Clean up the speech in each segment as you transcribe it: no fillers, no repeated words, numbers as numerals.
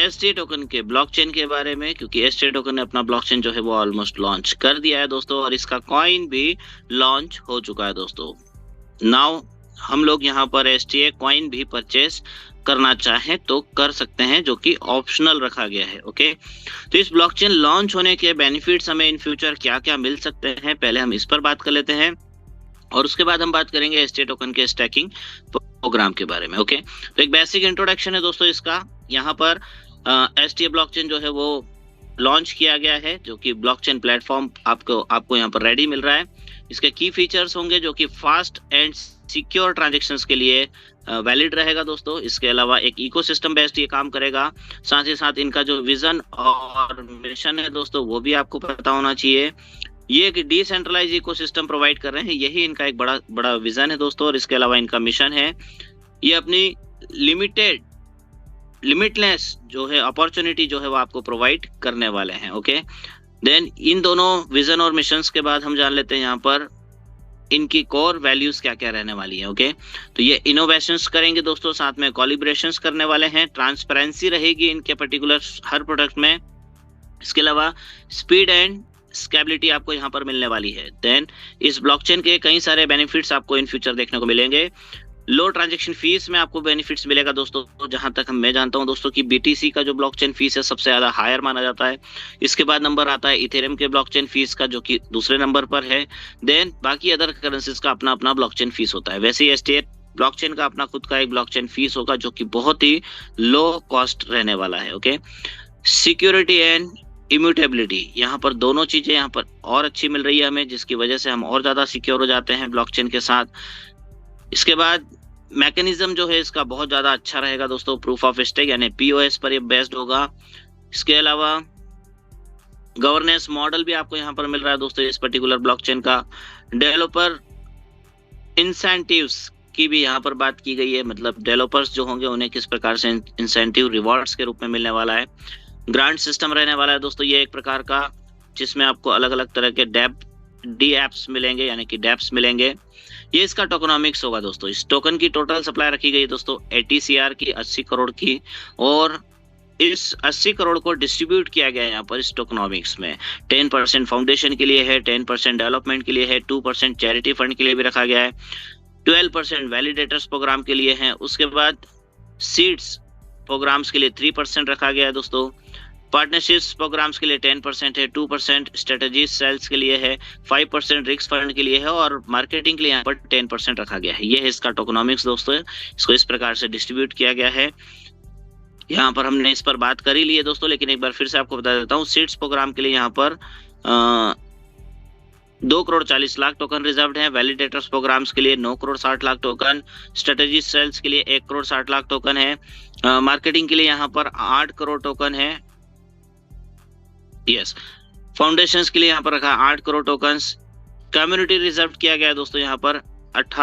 ST token के blockchain के बारे में, क्योंकि एसटी टोकन ने अपना ब्लॉकचेन जो है वो ऑलमोस्ट लॉन्च कर दिया है दोस्तों, और इसका कॉइन भी लॉन्च हो चुका है दोस्तों। नाउ हम लोग यहाँ पर एसटीए कॉइन भी परचेस करना चाहें तो कर सकते हैं, जो कि ऑप्शनल रखा गया है। ओके, तो इस ब्लॉकचेन लॉन्च होने के बेनिफिट्स हमें इन फ्यूचर क्या क्या मिल सकते हैं, पहले हम इस पर बात कर लेते हैं, और उसके बाद हम बात करेंगे एसटीए टोकन के स्टैकिंग प्रोग्राम के बारे में। ओके, तो एक बेसिक इंट्रोडक्शन है दोस्तों इसका। यहाँ पर एसटीए ब्लॉकचेन जो है वो लॉन्च किया गया है, जो कि ब्लॉकचेन प्लेटफॉर्म आपको यहाँ पर रेडी मिल रहा है। इसके की फीचर्स होंगे जो कि फास्ट एंड सिक्योर ट्रांजैक्शंस के लिए वैलिड रहेगा दोस्तों। इसके अलावा एक इकोसिस्टम बेस्ड ये काम करेगा। साथ ही साथ इनका जो विजन और मिशन है दोस्तों वो भी आपको पता होना चाहिए। ये एक डिसेंट्रलाइज इकोसिस्टम प्रोवाइड कर रहे हैं, यही इनका एक बड़ा विजन है दोस्तों। और इसके अलावा इनका मिशन है, ये अपनी लिमिटलेस जो है अपॉर्चुनिटी जो है वो आपको प्रोवाइड करने वाले हैं। ओके, देन इन दोनों विजन और मिशंस के बाद हम जान लेते हैं यहाँ पर इनकी कोर वैल्यूज क्या क्या रहने वाली है। ओके, तो ये इनोवेशंस करेंगे दोस्तों, साथ में कोलिब्रेशंस करने वाले हैं, ट्रांसपेरेंसी रहेगी इनके पर्टिकुलर हर प्रोडक्ट में। इसके अलावा स्पीड एंड स्केलेबिलिटी आपको यहाँ पर मिलने वाली है। देन इस ब्लॉकचेन के कई सारे बेनिफिट्स आपको इन फ्यूचर देखने को मिलेंगे। लो ट्रांजैक्शन फीस में आपको बेनिफिट्स मिलेगा दोस्तों। जहां तक मैं जानता हूं दोस्तों कि बीटीसी का जो ब्लॉकचेन फीस है सबसे ज्यादा हायर माना जाता है। इसके बाद नंबर आता है इथेरियम के ब्लॉकचेन फीस का, जो कि दूसरे नंबर पर है। देन बाकी अदर करेंसीज का अपना अपना ब्लॉकचेन फीस होता है। वैसे ही एसटीए ब्लॉकचेन का अपना खुद का एक ब्लॉकचेन फीस होगा, जो कि बहुत ही लो कॉस्ट रहने वाला है। ओके, सिक्योरिटी एंड इम्यूटेबिलिटी, यहाँ पर दोनों चीजें यहाँ पर और अच्छी मिल रही है हमें, जिसकी वजह से हम और ज्यादा सिक्योर हो जाते हैं ब्लॉकचेन के साथ। इसके बाद मैकेनिज्म जो है इसका बहुत ज्यादा अच्छा रहेगा दोस्तों, प्रूफ ऑफ स्टेक यानी पीओएस पर ये बेस्ड होगा। इसके अलावा गवर्नेंस मॉडल भी आपको यहाँ पर मिल रहा है दोस्तों इस पर्टिकुलर ब्लॉकचेन का। डेवलपर इंसेंटिव्स की भी यहाँ पर बात की गई है, मतलब डेवलपर्स जो होंगे उन्हें किस प्रकार से इंसेंटिव रिवॉर्ड्स के रूप में मिलने वाला है। ग्रांट सिस्टम रहने वाला है दोस्तों ये एक प्रकार का, जिसमें आपको अलग अलग तरह के डी एप्स मिलेंगे, यानी कि डेप्स मिलेंगे। ये इसका टोकनॉमिक्स होगा दोस्तों। इस टोकन की टोटल सप्लाई रखी गई है दोस्तों 80 CR की, 80 करोड़ की, और इस 80 करोड़ को डिस्ट्रीब्यूट किया गया है यहाँ पर इस टोकनॉमिक्स में। 10% फाउंडेशन के लिए है, 10% डेवलपमेंट के लिए है, 2% चैरिटी फंड के लिए भी रखा गया है, 12% वैलिडेटर्स प्रोग्राम के लिए है। उसके बाद सीड्स प्रोग्राम्स के लिए 3% रखा गया है दोस्तों। पार्टनरशिप्स प्रोग्राम्स के लिए 10% है, 2% स्ट्रेटेजी सेल्स के लिए है, 5% रिस्क फंड के लिए है, और मार्केटिंग के लिए यहाँ पर 10% रखा गया है। ये है इसका टोकनॉमिक्स दोस्तों। इसको इस प्रकार से डिस्ट्रीब्यूट किया गया है। यहाँ पर हमने इस पर बात कर ही ली है दोस्तों, लेकिन एक बार फिर से आपको बता देता हूँ। सीड्स प्रोग्राम के लिए यहाँ पर 2 करोड़ 40 लाख टोकन रिजर्व्ड है। वैलिडेटर्स प्रोग्राम्स के लिए 9 crore 60 lakh token, strategy sales के लिए 1 करोड़ 60 लाख टोकन है, मार्केटिंग के लिए यहाँ पर 8 करोड़ टोकन है। यस, फाउंडेशंस के लिए यहाँ पर रखा 8 करोड़ टोकन्स। कम्युनिटी रिजर्व किया गया है दोस्तों यहाँ पर 8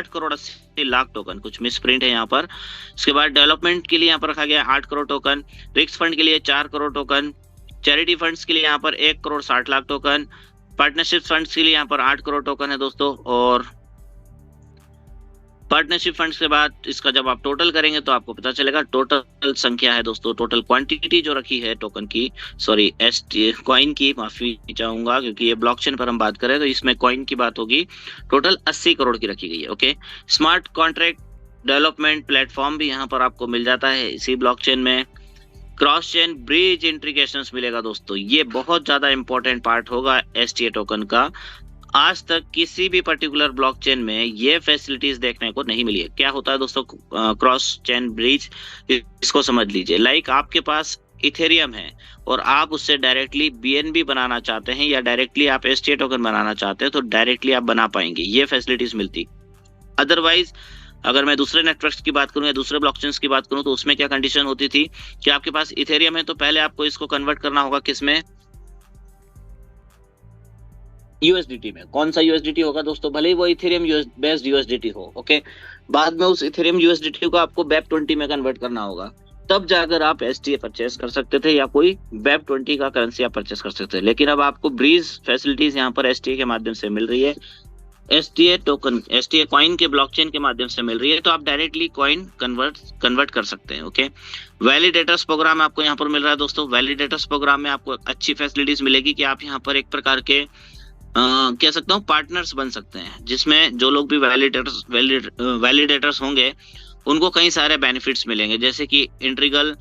करोड़ 80 लाख टोकन, कुछ मिसप्रिंट है यहाँ पर। इसके बाद डेवलपमेंट के लिए यहाँ पर रखा गया 8 करोड़ टोकन, रिस्क फंड के लिए 4 करोड़ टोकन, चैरिटी फंड्स के लिए यहाँ पर 1 crore 60 lakh token, partnership funds के लिए यहाँ पर 8 करोड़ टोकन है दोस्तों। और पार्टनरशिप फंड्स के बाद इसका जब आप टोटल करेंगे तो आपको पता चलेगा टोटल संख्या है दोस्तों, टोटल क्वांटिटी जो रखी है टोकन की, सॉरी कॉइन की, माफी चाहूंगा क्योंकि ये ब्लॉकचेन पर हम बात करें तो इसमें कॉइन की बात होगी, टोटल 80 करोड़ की रखी गई है। Okay, smart contract development platform भी यहाँ पर आपको मिल जाता है इसी ब्लॉकचेन में। क्रॉस चेन ब्रिज इंटीग्रेशंस मिलेगा दोस्तों, ये बहुत ज्यादा इंपॉर्टेंट पार्ट होगा एसटीए टोकन का। आज तक किसी भी पर्टिकुलर ब्लॉकचेन में ये फैसिलिटीज देखने को नहीं मिली है। क्या होता है दोस्तों क्रॉस चेन ब्रिज, इसको समझ लीजिए। लाइक आपके पास इथेरियम है और आप उससे डायरेक्टली बीएनबी बनाना चाहते हैं या डायरेक्टली आप एसटीए टोकन बनाना चाहते हैं तो डायरेक्टली आप बना पाएंगे, ये फैसिलिटीज मिलती। अदरवाइज अगर मैं दूसरे नेटवर्क्स की बात करूं या दूसरे ब्लॉकचेन्स की बात करूं तो उसमें क्या कंडीशन होती थी कि आपके पास इथेरियम है तो पहले आपको इसको कन्वर्ट करना होगा किसमें, यूएसडीटी में। कौन सा यूएसडीटी होगा दोस्तों, भले ही वो इथेरियम बेस्ड यूएसडीटी हो। ओके, बाद में उस इथेरियम यूएसडीटी को आपको BEP20 में कन्वर्ट करना होगा, तब जाकर आप एसटीए परचेस कर सकते थे या कोई BEP20 का करेंसी आप परचेस कर सकते थे। लेकिन अब आपको ब्रीज फैसिलिटीज यहाँ पर एसटीए के माध्यम से मिल रही है। STA टोकन, STA कॉइन के ब्लॉकचेन के माध्यम से मिल रही है, तो आप डायरेक्टली कॉइन कन्वर्ट कर सकते हैं। ओके, वैलिडेटर्स प्रोग्राम आपको यहाँ पर मिल रहा है दोस्तों। वैलिडेटर्स प्रोग्राम में आपको अच्छी फैसिलिटीज मिलेगी कि आप यहाँ पर एक प्रकार के कह सकता हूँ पार्टनर्स बन सकते हैं, जिसमें जो लोग भी वैलिडेटर्स होंगे उनको कई सारे बेनिफिट्स मिलेंगे, जैसे कि इंटीग्रल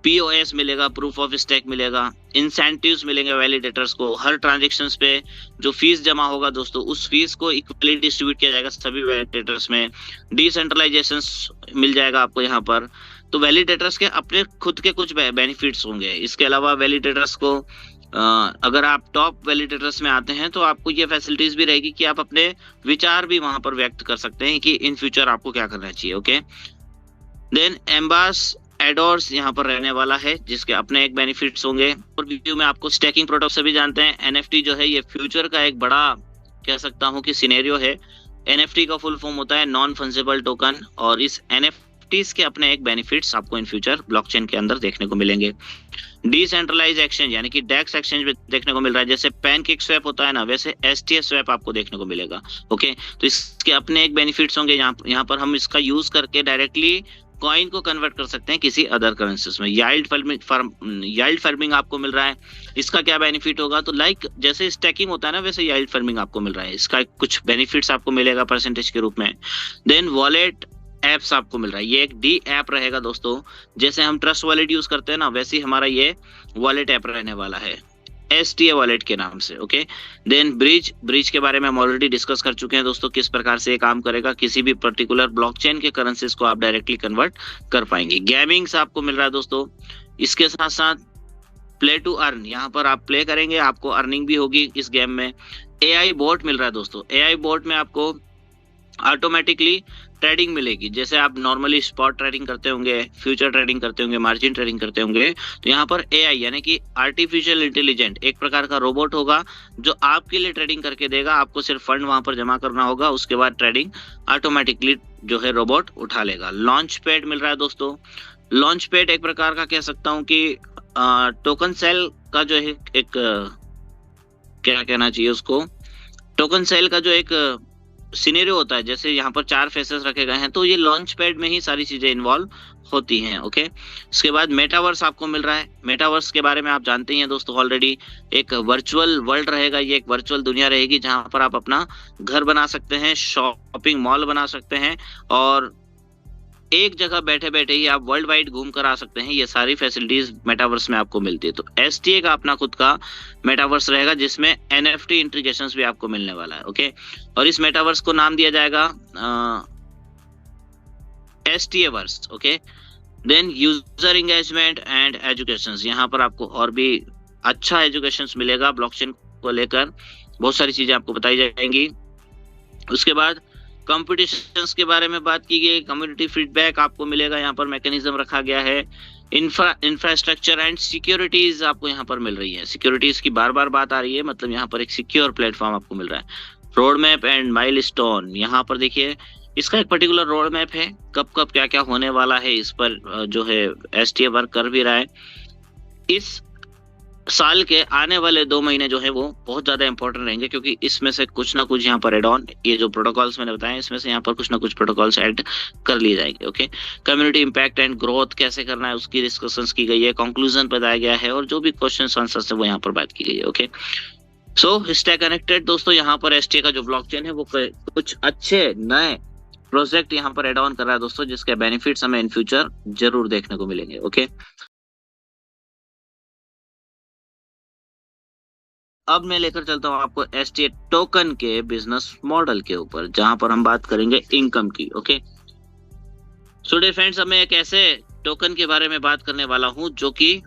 POS मिलेगा, प्रूफ ऑफ स्टेक मिलेगा, इंसेंटिव्स मिलेंगे वैलिडेटर्स को, हर ट्रांजेक्शन्स पे जो फीस जमा होगा दोस्तों उस फीस को इक्वली डिस्ट्रीब्यूट किया जाएगा सभी वैलिडेटर्स में, डिसेंट्रलाइजेशन मिल जाएगा आपको यहाँ पर। तो वैलिडेटर्स के अपने खुद के कुछ बेनिफिट्स होंगे। इसके अलावा वैलिडेटर्स को अगर आप टॉप वैलिडेटर्स में आते हैं तो आपको ये फैसिलिटीज भी रहेगी कि आप अपने विचार भी वहां पर व्यक्त कर सकते हैं कि इन फ्यूचर आपको क्या करना चाहिए। ओके, देन एम्बास एडोर्स यहाँ पर रहने वाला है, जिसके अपने एक बेनिफिट्स होंगे। और वीडियो में आपको स्टैकिंग प्रोटोकॉल सभी जानते हैं, NFT जो है ये फ्यूचर का एक बड़ा कह सकता हूँ कि सिनेरियो है। NFT का फुल फॉर्म होता है नॉन फंजिबल टोकन, और इस NFTs के अपने एक बेनिफिट्स आपको इन फ्यूचर ब्लॉकचेन के अंदर देखने को मिलेंगे। डिसेंट्रलाइज एक्सचेंज यानी कि डेक्स एक्सचेंज में देखने को मिल रहा है, जैसे पैनकेक स्वैप होता है ना, वैसे STA स्वैप आपको देखने को मिलेगा। ओके, तो इसके अपने एक बेनिफिट्स होंगे। यहाँ पर हम इसका यूज करके डायरेक्टली कॉइन को कन्वर्ट कर सकते हैं किसी अदर करेंसीज में। याइल्ड फार्मिंग आपको मिल रहा है। इसका क्या बेनिफिट होगा, तो लाइक जैसे स्टैकिंग होता है ना, वैसे याइल्ड फार्मिंग आपको मिल रहा है। इसका कुछ बेनिफिट्स आपको मिलेगा परसेंटेज के रूप में। देन वॉलेट एप्स आपको मिल रहा है, ये एक D ऐप रहेगा दोस्तों। जैसे हम ट्रस्ट वॉलेट यूज करते हैं ना, वैसे ही हमारा ये वॉलेट ऐप रहने वाला है STA वॉलेट के नाम से। ओके, देन ब्रिज के बारे में हम ऑलरेडी डिस्कस कर चुके हैं दोस्तों, किस प्रकार से ये काम करेगा। किसी भी पर्टिकुलर ब्लॉकचेन के करेंसीज को आप डायरेक्टली कन्वर्ट कर पाएंगे। गेमिंग्स आपको मिल रहा है दोस्तों। इसके साथ साथ प्ले टू अर्न, यहाँ पर आप प्ले करेंगे आपको अर्निंग भी होगी इस गेम में। AI बोट मिल रहा है दोस्तों। AI बोट में आपको ऑटोमेटिकली ट्रेडिंग मिलेगी, जैसे आप नॉर्मली स्पॉट ट्रेडिंग करते होंगे, फ्यूचर ट्रेडिंग करते होंगे, मार्जिन ट्रेडिंग करते होंगे, तो यहाँ पर AI यानी कि आर्टिफिशियल इंटेलिजेंट एक प्रकार का रोबोट होगा जो आपके लिए ट्रेडिंग करके देगा। आपको सिर्फ फंड वहां पर जमा करना होगा, उसके बाद ट्रेडिंग ऑटोमेटिकली जो है रोबोट उठा लेगा। लॉन्च पैड मिल रहा है दोस्तों। लॉन्च पैड एक प्रकार का कह सकता हूँ कि टोकन सेल का जो है एक क्या कहना चाहिए उसको, टोकन सेल का जो एक सिनेरियो होता है, जैसे यहाँ पर 4 फेसेस रखे गए हैं, तो ये लॉन्च पैड में ही सारी चीजें इन्वॉल्व होती हैं। ओके, इसके बाद मेटावर्स आपको मिल रहा है। मेटावर्स के बारे में आप जानते ही हैं दोस्तों ऑलरेडी, एक वर्चुअल वर्ल्ड रहेगा, ये एक वर्चुअल दुनिया रहेगी जहां पर आप अपना घर बना सकते हैं, शॉपिंग मॉल बना सकते हैं, और एक जगह बैठे बैठे ही आप वर्ल्ड वाइड घूम कर आ सकते हैं। ये सारी फैसिलिटीज मेटावर्स में आपको मिलती है। तो STA का अपना खुद का मेटावर्स रहेगा, जिसमें NFT इंटीग्रेशंस भी आपको मिलने वाला है। ओके, और इस मेटावर्स को नाम दिया जाएगा STA verse. Okay, then user engagement and education, यहाँ पर आपको और भी अच्छा एजुकेशन मिलेगा ब्लॉकचेन को लेकर, बहुत सारी चीजें आपको बताई जाएंगी। उसके बाद कॉम्पिटिशन्स के बारे में बात की गई, कम्युनिटी फीडबैक आपको मिलेगा, यहाँ पर मैकेनिज्म रखा गया है। इंफ्रास्ट्रक्चर एंड सिक्योरिटीज आपको यहाँ पर मिल रही है। सिक्योरिटीज की बार बार बात आ रही है, मतलब यहाँ पर एक सिक्योर प्लेटफॉर्म आपको मिल रहा है। रोड मैप एंड माइलस्टोन, यहाँ पर देखिए इसका एक पर्टिकुलर रोड मैप है, कब कब क्या क्या होने वाला है, इस पर जो है STA वर्क कर भी रहा है। इस साल के आने वाले 2 महीने जो है वो बहुत ज्यादा इंपॉर्टेंट रहेंगे, क्योंकि इसमें से कुछ ना कुछ यहाँ पर एड ऑन, ये जो प्रोटोकॉल्स मैंने बताए इसमें से यहाँ पर कुछ ना कुछ प्रोटोकॉल्स ऐड कर लिए जाएंगे। Okay, community impact and growth कैसे करना है उसकी डिस्कशंस की गई है, कंक्लूजन बताया गया है, और जो भी क्वेश्चन आंसर्स है वो यहाँ पर बात की गई है। ओके, सो स्टे कनेक्टेड दोस्तों। यहाँ पर STA का जो ब्लॉकचेन है वो कुछ अच्छे नए प्रोजेक्ट यहाँ पर एड ऑन कर रहा है दोस्तों, जिसके बेनिफिट्स हमें इन फ्यूचर जरूर देखने को मिलेंगे। ओके, अब मैं लेकर चलता हूं आपको STA टोकन के बिजनेस मॉडल के ऊपर, जहां पर हम बात करेंगे इनकम की। ओके, सो डियर फ्रेंड्स, अब मैं एक ऐसे टोकन के बारे में बात करने वाला हूं जो कि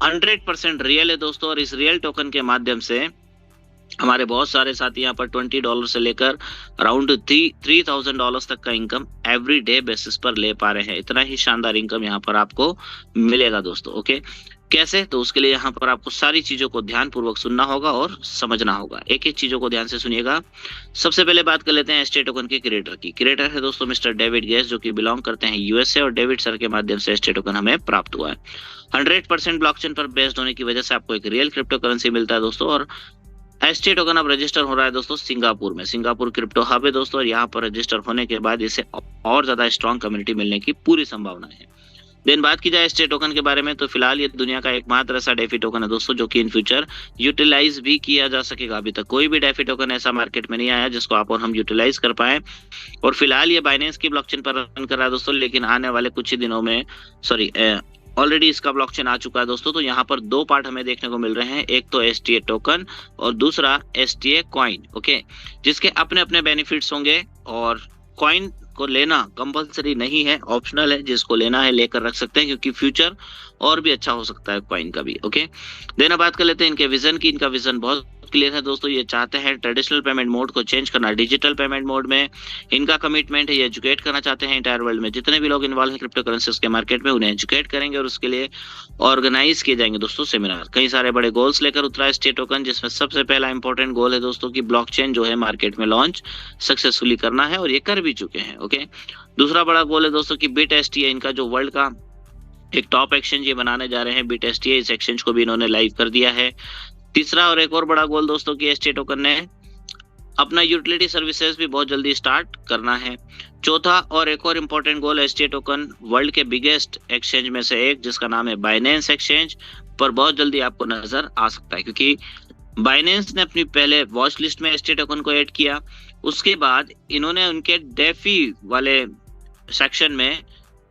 100% रियल है दोस्तों, और इस रियल टोकन के माध्यम से हमारे बहुत सारे साथी यहाँ पर $20 से लेकर अराउंड $3,000 तक का इनकम एवरी डे बेसिस पर ले पा रहे हैं। इतना ही शानदार इनकम यहाँ पर आपको मिलेगा दोस्तों। ओके, कैसे, तो उसके लिए यहाँ पर आपको सारी चीजों को ध्यान पूर्वक सुनना होगा और समझना होगा। एक एक चीजों को ध्यान से सुनिएगा। सबसे पहले बात कर लेते हैं STA टोकन के क्रिएटर की। क्रिएटर है दोस्तों मिस्टर डेविड गेट्स, जो कि बिलोंग करते हैं USA, और डेविड सर के माध्यम से STA टोकन हमें प्राप्त हुआ है। 100% ब्लॉकचेन पर बेस्ड होने की वजह से आपको एक रियल क्रिप्टो करेंसी मिलता है दोस्तों, और एसटी टोकन अब रजिस्टर हो रहा है दोस्तों सिंगापुर में। सिंगापुर क्रिप्टो हब है दोस्तों, और यहाँ पर रजिस्टर होने के बाद इसे और ज्यादा स्ट्रॉन्ग कम्युनिटी मिलने की पूरी संभावना है। देन बात की जाए एसटी टोकन के बारे में, तो फिलहाल ये दुनिया का एकमात्र ऐसा डेफी टोकन है दोस्तों जो कि इन फ्यूचर यूटिलाइज भी किया जा सकेगा। अभी तक कोई भी डेफी टोकन ऐसा मार्केट में नहीं आया जिसको आप और हम यूटिलाइज कर पाए, और फिलहाल ये बाइनेंस की ब्लॉकचेन पर रन कर रहा है दोस्तों, लेकिन आने वाले कुछ ही दिनों में ऑलरेडी इसका ब्लॉकचेन आ चुका है दोस्तों। तो यहाँ पर दो पार्ट हमें देखने को मिल रहे हैं, एक तो एसटीए टोकन और दूसरा एसटीए कॉइन, ओके, जिसके अपने अपने बेनिफिट्स होंगे। और कॉइन को लेना कंपलसरी नहीं है, ऑप्शनल है, जिसको लेना है लेकर रख सकते हैं, क्योंकि फ्यूचर और भी अच्छा हो सकता है कॉइन का भी, ओके। देन अब बात कर लेते हैं इनके विजन की। इनका विजन बहुत क्लियर है दोस्तों, ये चाहते हैं ट्रेडिशनल पेमेंट मोड को चेंज करना डिजिटल पेमेंट मोड में। इनका कमिटमेंट है, ये एजुकेट करना चाहते हैं इंटायर वर्ल्ड में जितने भी लोग इन्वॉल्व हैं क्रिप्टो करेंसीज के मार्केट में, उन्हें एजुकेट करेंगे और उसके लिए ऑर्गेनाइज किए जाएंगे दोस्तों सेमिनार। कई सारे बड़े गोल्स लेकर उतरा है एसटी टोकन, जिसमें सबसे पहला इंपॉर्टेंट गोल है दोस्तों की ब्लॉकचेन जो है मार्केट में लॉन्च सक्सेसफुली करना है, और ये कर भी चुके हैं, ओके। दूसरा बड़ा गोल है दोस्तों की बिट एसटीए, इनका जो वर्ल्ड का एक टॉप एक्सचेंज ये बनाने जा रहे हैं बिट एसटीए, इस एक्सचेंज को भी इन्होंने लाइव कर दिया है। तीसरा और एक और बड़ा गोल दोस्तों की एसटी टोकन ने अपना यूटिलिटी सर्विसेज भी बहुत जल्दी स्टार्ट करना है। चौथा और एक और इम्पोर्टेंट गोल, एसटी टोकन वर्ल्ड के बिगेस्ट एक्सचेंज में से एक जिसका नाम है बाइनेंस एक्सचेंज पर बहुत जल्दी आपको नजर आ सकता है, क्योंकि बाइनेंस ने अपनी पहले वॉच लिस्ट में एसटी टोकन को ऐड किया, उसके बाद इन्होंने उनके डेफी वाले सेक्शन में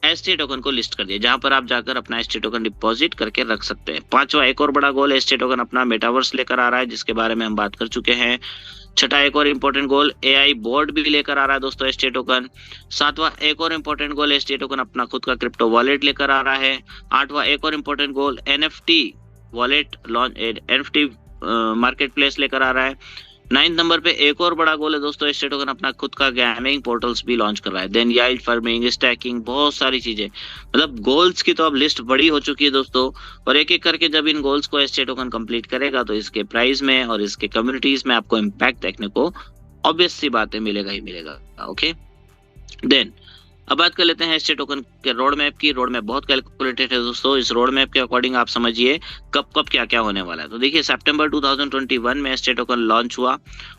एसटी टोकन को लिस्ट कर दिया, जहां पर आप जाकर अपना एसटी टोकन डिपॉजिट करके रख सकते हैं। पांचवा एक और बड़ा गोल, एसटी टोकन अपना मेटावर्स लेकर आ रहा है, जिसके बारे में हम बात कर चुके हैं। छठा एक और इम्पोर्टेंट गोल, एआई बोर्ड भी लेकर आ रहा है दोस्तों एसटी टोकन। सातवां एक और इम्पोर्टेंट गोल, एसटी टोकन अपना खुद का क्रिप्टो वॉलेट लेकर आ रहा है। आठवां एक और important goal, NFT wallet launch, NFT market place लेकर आ रहा है। 9 नंबर पे एक और बड़ा गोल है दोस्तों, एसटी टोकन अपना खुद का गेमिंग पोर्टल्स भी लॉन्च कर रहा है। देन याइल्ड फार्मिंग, स्टैकिंग, बहुत सारी चीजें, मतलब गोल्स की तो अब लिस्ट बड़ी हो चुकी है दोस्तों, और एक एक करके जब इन गोल्स को एसटी टोकन कंप्लीट करेगा तो इसके प्राइस में और इसके कम्युनिटीज में आपको इम्पैक्ट देखने को ऑब्वियस सी बात है मिलेगा ही मिलेगा, ओके। देन अब बात कर लेते हैं एसटी टोकन के रोड मैप की। रोड मैप बहुत कैलकुलेटेड है दोस्तों, इस रोड मैप के अकॉर्डिंग आप समझिए कब कब क्या क्या होने वाला है। तो देखिए सितंबर 2021 में एसटी टोकन लॉन्च हुआ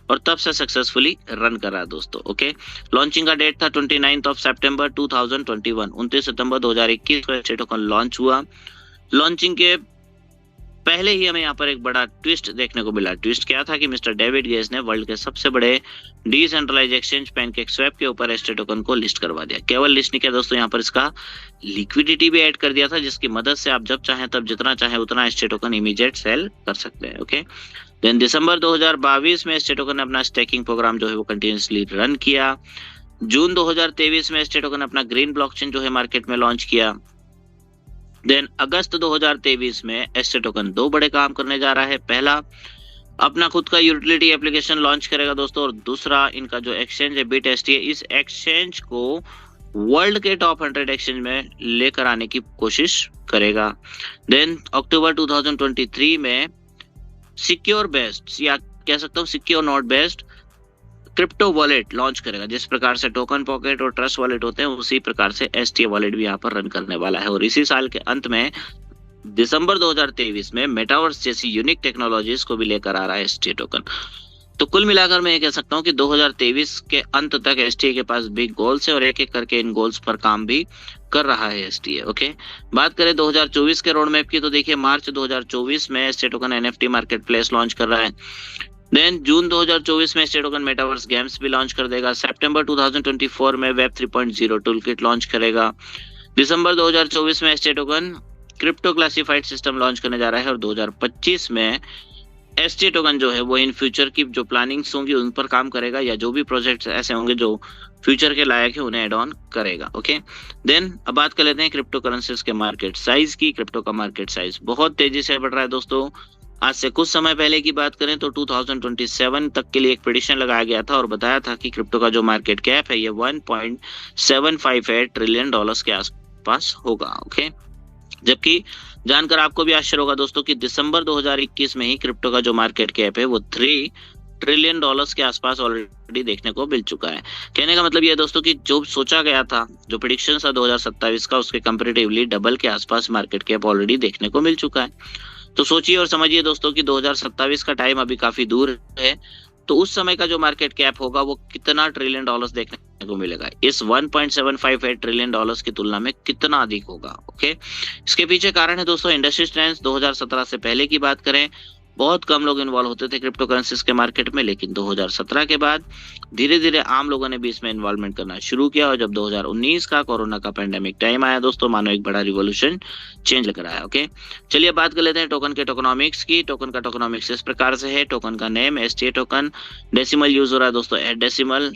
और तब से सक्सेसफुली रन कर रहा है दोस्तों, ओके। लॉन्चिंग का डेट था 29 सितंबर 2021, 29 सितंबर 2021 को एसटी टोकन लॉन्च हुआ। लॉन्चिंग के पहले ही हमें यहाँ पर एक बड़ा ट्विस्ट देखने को मिला। ट्विस्ट क्या था कि मिस्टर डेविड गेज ने वर्ल्ड के सबसे बड़े डिसेंट्रलाइज एक्सचेंज पैनकेकस्वैप के ऊपर एसटी टोकन को लिस्ट करवा दिया। केवल लिस्ट नहीं किया दोस्तों, यहाँ पर इसका लिक्विडिटी भी ऐड कर दिया था, जिसकी मदद से आप जब चाहें तब जितना चाहें उतना एसटी टोकन इमीडिएट सेल कर सकते हैं, ओके। देन दिसंबर 2022 में एसटी टोकन ने अपना स्टेकिंग प्रोग्राम जो है वो कंटिन्यूसली रन किया। जून 2023 में एसटी टोकन अपना ग्रीन ब्लॉकचेन जो है मार्केट में लॉन्च किया। देन अगस्त 2023 में एसटी टोकन दो बड़े काम करने जा रहा है। पहला, अपना खुद का यूटिलिटी एप्लीकेशन लॉन्च करेगा दोस्तों, और दूसरा इनका जो एक्सचेंज है बिट एसटीए, इस एक्सचेंज को वर्ल्ड के टॉप 100 एक्सचेंज में लेकर आने की कोशिश करेगा। देन अक्टूबर 2023 में सिक्योर बेस्ड, या कह सकता हूँ secure not based crypto wallet launch करेगा। जिस प्रकार से टोकन पॉकेट और ट्रस्ट वॉलेट होते हैं उसी प्रकार से एसटीए वॉलेट भी यहाँ पर रन करने वाला है। और इसी साल के अंत में दिसंबर 2023 में मेटावर्स जैसी यूनिक टेक्नोलॉजीज को भी लेकर आ रहा है एसटीए टोकन। तो कुल मिलाकर मैं ये कह सकता हूँ कि 2023 के अंत तक एसटीए के पास बिग गोल्स है और एक एक करके इन गोल्स पर काम भी कर रहा है एसटीए, ओके। बात करें 2024 के रोड मैप की, तो देखिए मार्च 2024 में STA token NFT market place launch कर रहा है। देन जून 2024 में एसटी टोकन मेटावर्स गेम्स भी लॉन्च कर देगा। सितंबर 2024 में वेब 3.0 टूलकिट लॉन्च करेगा। दिसंबर 2024 में ST token crypto classified system launch करने जा रहा है, और 2025 में एसटी टोकन जो है वो इन फ्यूचर की जो प्लानिंग्स होंगी उन पर काम करेगा, या जो भी प्रोजेक्ट्स ऐसे होंगे जो फ्यूचर के लायक है उन्हें एड ऑन करेगा, ओके। देन अब बात कर लेते हैं क्रिप्टो करेंसीज के मार्केट साइज की। क्रिप्टो का मार्केट साइज बहुत तेजी से बढ़ रहा है दोस्तों। आज से कुछ समय पहले की बात करें तो 2027 तक के लिए एक प्रेडिक्शन लगाया गया था और बताया था कि क्रिप्टो का जो मार्केट कैप है ये $1.758 ट्रिलियन के आसपास होगा, ओके। जबकि जानकर आपको भी आश्चर्य होगा दोस्तों कि दिसंबर 2021 में ही क्रिप्टो का जो मार्केट कैप है वो $3 ट्रिलियन के आसपास ऑलरेडी देखने को मिल चुका है। कहने का मतलब ये दोस्तों कि जो सोचा गया था, जो प्रेडिक्शन था 2027 का, उसके कंपैरेटिवली डबल के आसपास मार्केट कैप ऑलरेडी देखने को मिल चुका है। तो सोचिए और समझिए दोस्तों कि 2027 का टाइम अभी काफी दूर है, तो उस समय का जो मार्केट कैप होगा वो कितना ट्रिलियन डॉलर्स देखने को मिलेगा, इस 1.758 ट्रिलियन डॉलर्स की तुलना में कितना अधिक होगा। ओके, इसके पीछे कारण है दोस्तों इंडस्ट्री ट्रेंड्स। 2017 से पहले की बात करें, बहुत कम लोग इन्वॉल्व होते थे क्रिप्टो करेंसीज के मार्केट में, लेकिन 2017 के बाद धीरे धीरे आम लोगों ने भी इसमें इन्वॉल्वमेंट करना शुरू किया, और जब 2019 का कोरोना का पेंडेमिक टाइम आया दोस्तों, मानो एक बड़ा रिवॉल्यूशन चेंज लेकर आया। ओके, चलिए बात कर लेते हैं टोकन के टोकनॉमिक्स की। टोकन का टोकनॉमिक्स इस प्रकार से है, टोकन का name STA token, decimal use हो रहा है दोस्तों 8 डेसिमल,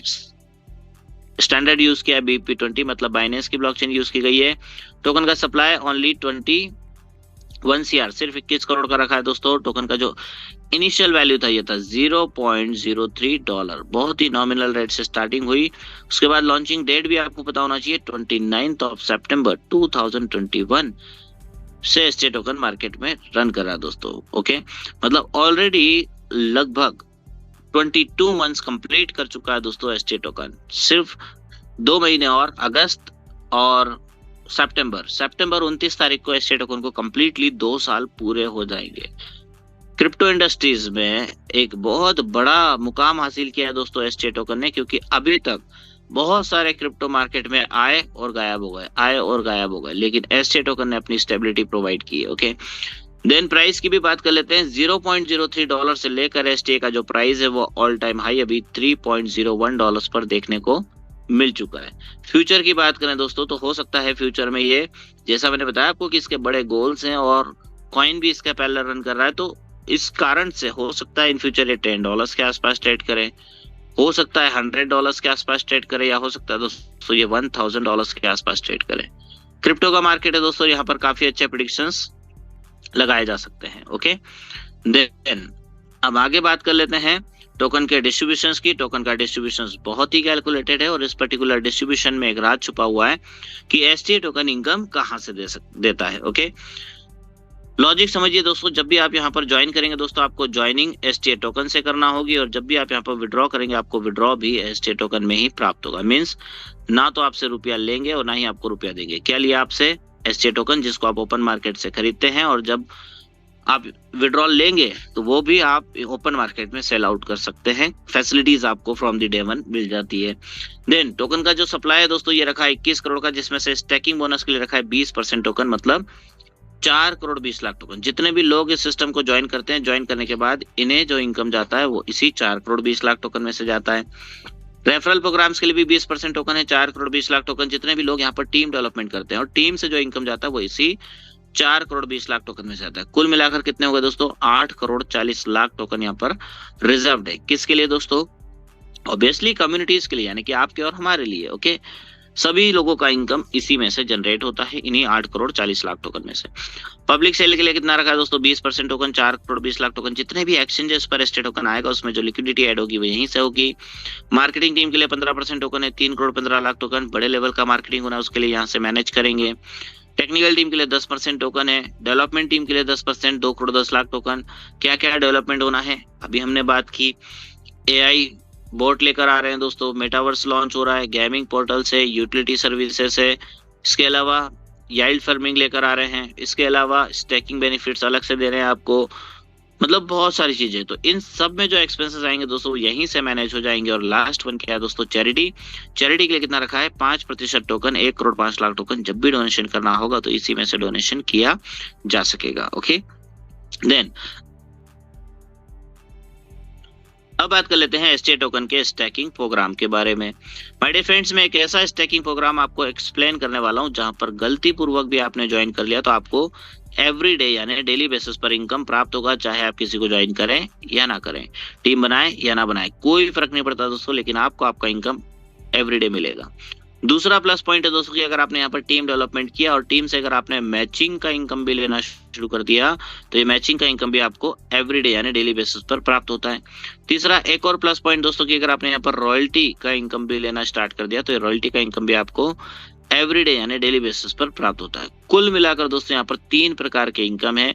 स्टैंडर्ड यूज किया है BP20 मतलब बाइनेंस की ब्लॉकचेन यूज की गई है। टोकन का सप्लाई ओनली 21 CR, सिर्फ 21 करोड़ का रखा है दोस्तों। टोकन का जो इनिशियल वैल्यू था ये था $0.03, बहुत ही नॉमिनल रेट से स्टार्टिंग हुई। उसके बाद लॉन्चिंग डेट भी आपको पता होना चाहिए, 29 सितंबर 2021 से STA टोकन मार्केट में रन कर रहा है दोस्तों। ओके, मतलब ऑलरेडी लगभग 22 मंथ्स कंप्लीट कर चुका है दोस्तों STA टोकन। सिर्फ 2 महीने और, अगस्त और सितंबर 29 तारीख को STA टोकन को कंप्लीटली 2 साल पूरे हो जाएंगे। क्रिप्टो इंडस्ट्रीज में एक बहुत बड़ा मुकाम हासिल किया है दोस्तों STA टोकन ने, क्योंकि अभी तक बहुत सारे क्रिप्टो मार्केट में आए और गायब हो गए, लेकिन STA टोकन ने अपनी स्टेबिलिटी प्रोवाइड की है। ओके, देन प्राइस की भी बात कर लेते हैं। $0.03 से लेकर STA का जो प्राइस है वो ऑल टाइम हाई अभी $3.01 पर देखने को मिल चुका है। फ्यूचर की बात करें दोस्तों, तो हो सकता है फ्यूचर में ये, जैसा मैंने बताया आपको कि इसके बड़े गोल्स हैं और कॉइन भी इसका पैरेलल रन कर रहा है, तो इस कारण से हो सकता है इन फ्यूचर ये $10 के आसपास ट्रेड करे, हो सकता है $100 के आसपास ट्रेड करे, या हो सकता है दोस्तों ये $1000 के आसपास ट्रेड करे। क्रिप्टो का मार्केट है दोस्तों, यहाँ पर काफी अच्छे प्रेडिक्शंस लगाए जा सकते हैं। ओके, देन अब आगे बात कर लेते हैं टोकन के डिस्ट्रीब्यूशंस की। टोकन का डिस्ट्रीब्यूशंस बहुत ही कैलकुलेटेड है, और इस पर्टिकुलर डिस्ट्रीब्यूशन में एक राज छुपा हुआ है कि STA टोकन इनकम कहां से देता है। ओके, लॉजिक समझिए दोस्तों, जब भी आप यहाँ पर ज्वाइन करेंगे दोस्तों, आपको ज्वाइनिंग STA टोकन से करना होगी, और जब भी आप यहाँ पर विड्रॉ करेंगे आपको विड्रॉ भी STA टोकन में ही प्राप्त होगा। मीन्स ना तो आपसे रुपया लेंगे और ना ही आपको रुपया देंगे। क्या लिया आपसे? STA टोकन, जिसको आप ओपन मार्केट से खरीदते हैं, और जब आप विड्रॉल लेंगे तो वो भी आप ओपन मार्केट में सेल आउट कर सकते हैं। फैसिलिटीज आपको फ्रॉम द डे वन मिल जाती है। देन टोकन का जो सप्लाई है दोस्तों, ये रखा है 21 करोड़ का, जिसमें से स्टैकिंग बोनस के लिए रखा है 20% टोकन, मतलब 4 करोड़ 20 लाख टोकन। जितने भी लोग इस सिस्टम को ज्वाइन करते हैं, ज्वाइन करने के बाद इन्हें जो इनकम जाता है वो इसी 4 करोड़ 20 लाख टोकन में से जाता है। रेफरल प्रोग्राम्स के लिए भी 20% टोकन है, 4 करोड़ 20 लाख टोकन। जितने भी लोग यहाँ पर टीम डेवलपमेंट करते हैं और टीम से जो इनकम जाता है वो इसी 4 करोड़ 20 लाख टोकन में से आता है। कुल मिलाकर कितने हो गए दोस्तों? 8 करोड़ 40 लाख टोकन यहाँ पर रिजर्व्ड है। किसके लिए दोस्तों? ऑब्वियसली कम्युनिटीज के लिए, यानी कि आपके और हमारे लिए। ओके, सभी लोगों का इनकम इसी में से जनरेट होता है, इन्हीं 8 करोड़ 40 लाख टोकन में से। पब्लिक सेल के लिए कितना रखा है दोस्तों? 20% टोकन, 4 करोड़ 20 लाख टोकन। जितने भी एक्सचेंजेस पर STA टोकन आएगा उसमें जो लिक्विडिटी ऐड होगी वो यहीं से होगी। मार्केटिंग टीम के लिए 15% टोकन है, 3 करोड़ 15 लाख टोकन। बड़े लेवल का मार्केटिंग होना है उसके लिए यहाँ से मैनेज करेंगे। टेक्निकल टीम के लिए 10% टोकन है, डेवलपमेंट टीम के लिए 10%, 2 करोड़ 10 लाख टोकन। क्या क्या डेवलपमेंट होना है अभी हमने बात की। AI बोट लेकर आ रहे हैं दोस्तों, मेटावर्स लॉन्च हो रहा है, गेमिंग पोर्टल से, यूटिलिटी सर्विसेज है, इसके अलावा याइल्ड फार्मिंग लेकर आ रहे हैं, इसके अलावा स्टैकिंग बेनिफिट्स अलग से दे रहे हैं आपको, मतलब बहुत सारी चीजें। तो इन सब में जो एक्सपेंसेस आएंगे दोस्तों यहीं से मैनेज हो जाएंगे। और लास्ट वन क्या है दोस्तों? चैरिटी। चैरिटी के लिए कितना रखा है? 5% टोकन, 1 करोड़ 5 लाख टोकन। जब भी डोनेशन करना होगा तो इसी में से डोनेशन किया जा सकेगा। ओके, देन अब बात कर लेते हैं STA टोकन के स्टैकिंग प्रोग्राम के बारे में। माय डियर फ्रेंड्स, मैं एक ऐसा स्टैकिंग प्रोग्राम आपको एक्सप्लेन करने वाला हूं जहां पर गलती पूर्वक भी आपने ज्वाइन कर लिया तो आपको एवरी डे यानी डेली बेसिस पर इनकम प्राप्त होगा, चाहे आप किसी को ज्वाइन करें या ना करें, टीम बनाए या ना बनाए, कोई फर्क नहीं पड़ता दोस्तों, लेकिन आपको आपका इनकम एवरी डे मिलेगा। दूसरा प्लस पॉइंट है दोस्तों कि अगर आपने यहाँ पर टीम डेवलपमेंट किया और टीम से अगर आपने मैचिंग का इनकम भी लेना शुरू कर दिया तो ये मैचिंग का इनकम भी आपको एवरीडे यानी डेली बेसिस पर प्राप्त होता है। तीसरा एक और प्लस पॉइंट दोस्तों कि अगर आपने यहाँ पर रॉयल्टी का इनकम भी लेना स्टार्ट कर दिया तो ये रॉयल्टी का इनकम भी आपको एवरीडे यानी डेली बेसिस पर प्राप्त होता है। कुल मिलाकर दोस्तों यहाँ पर 3 प्रकार के इनकम है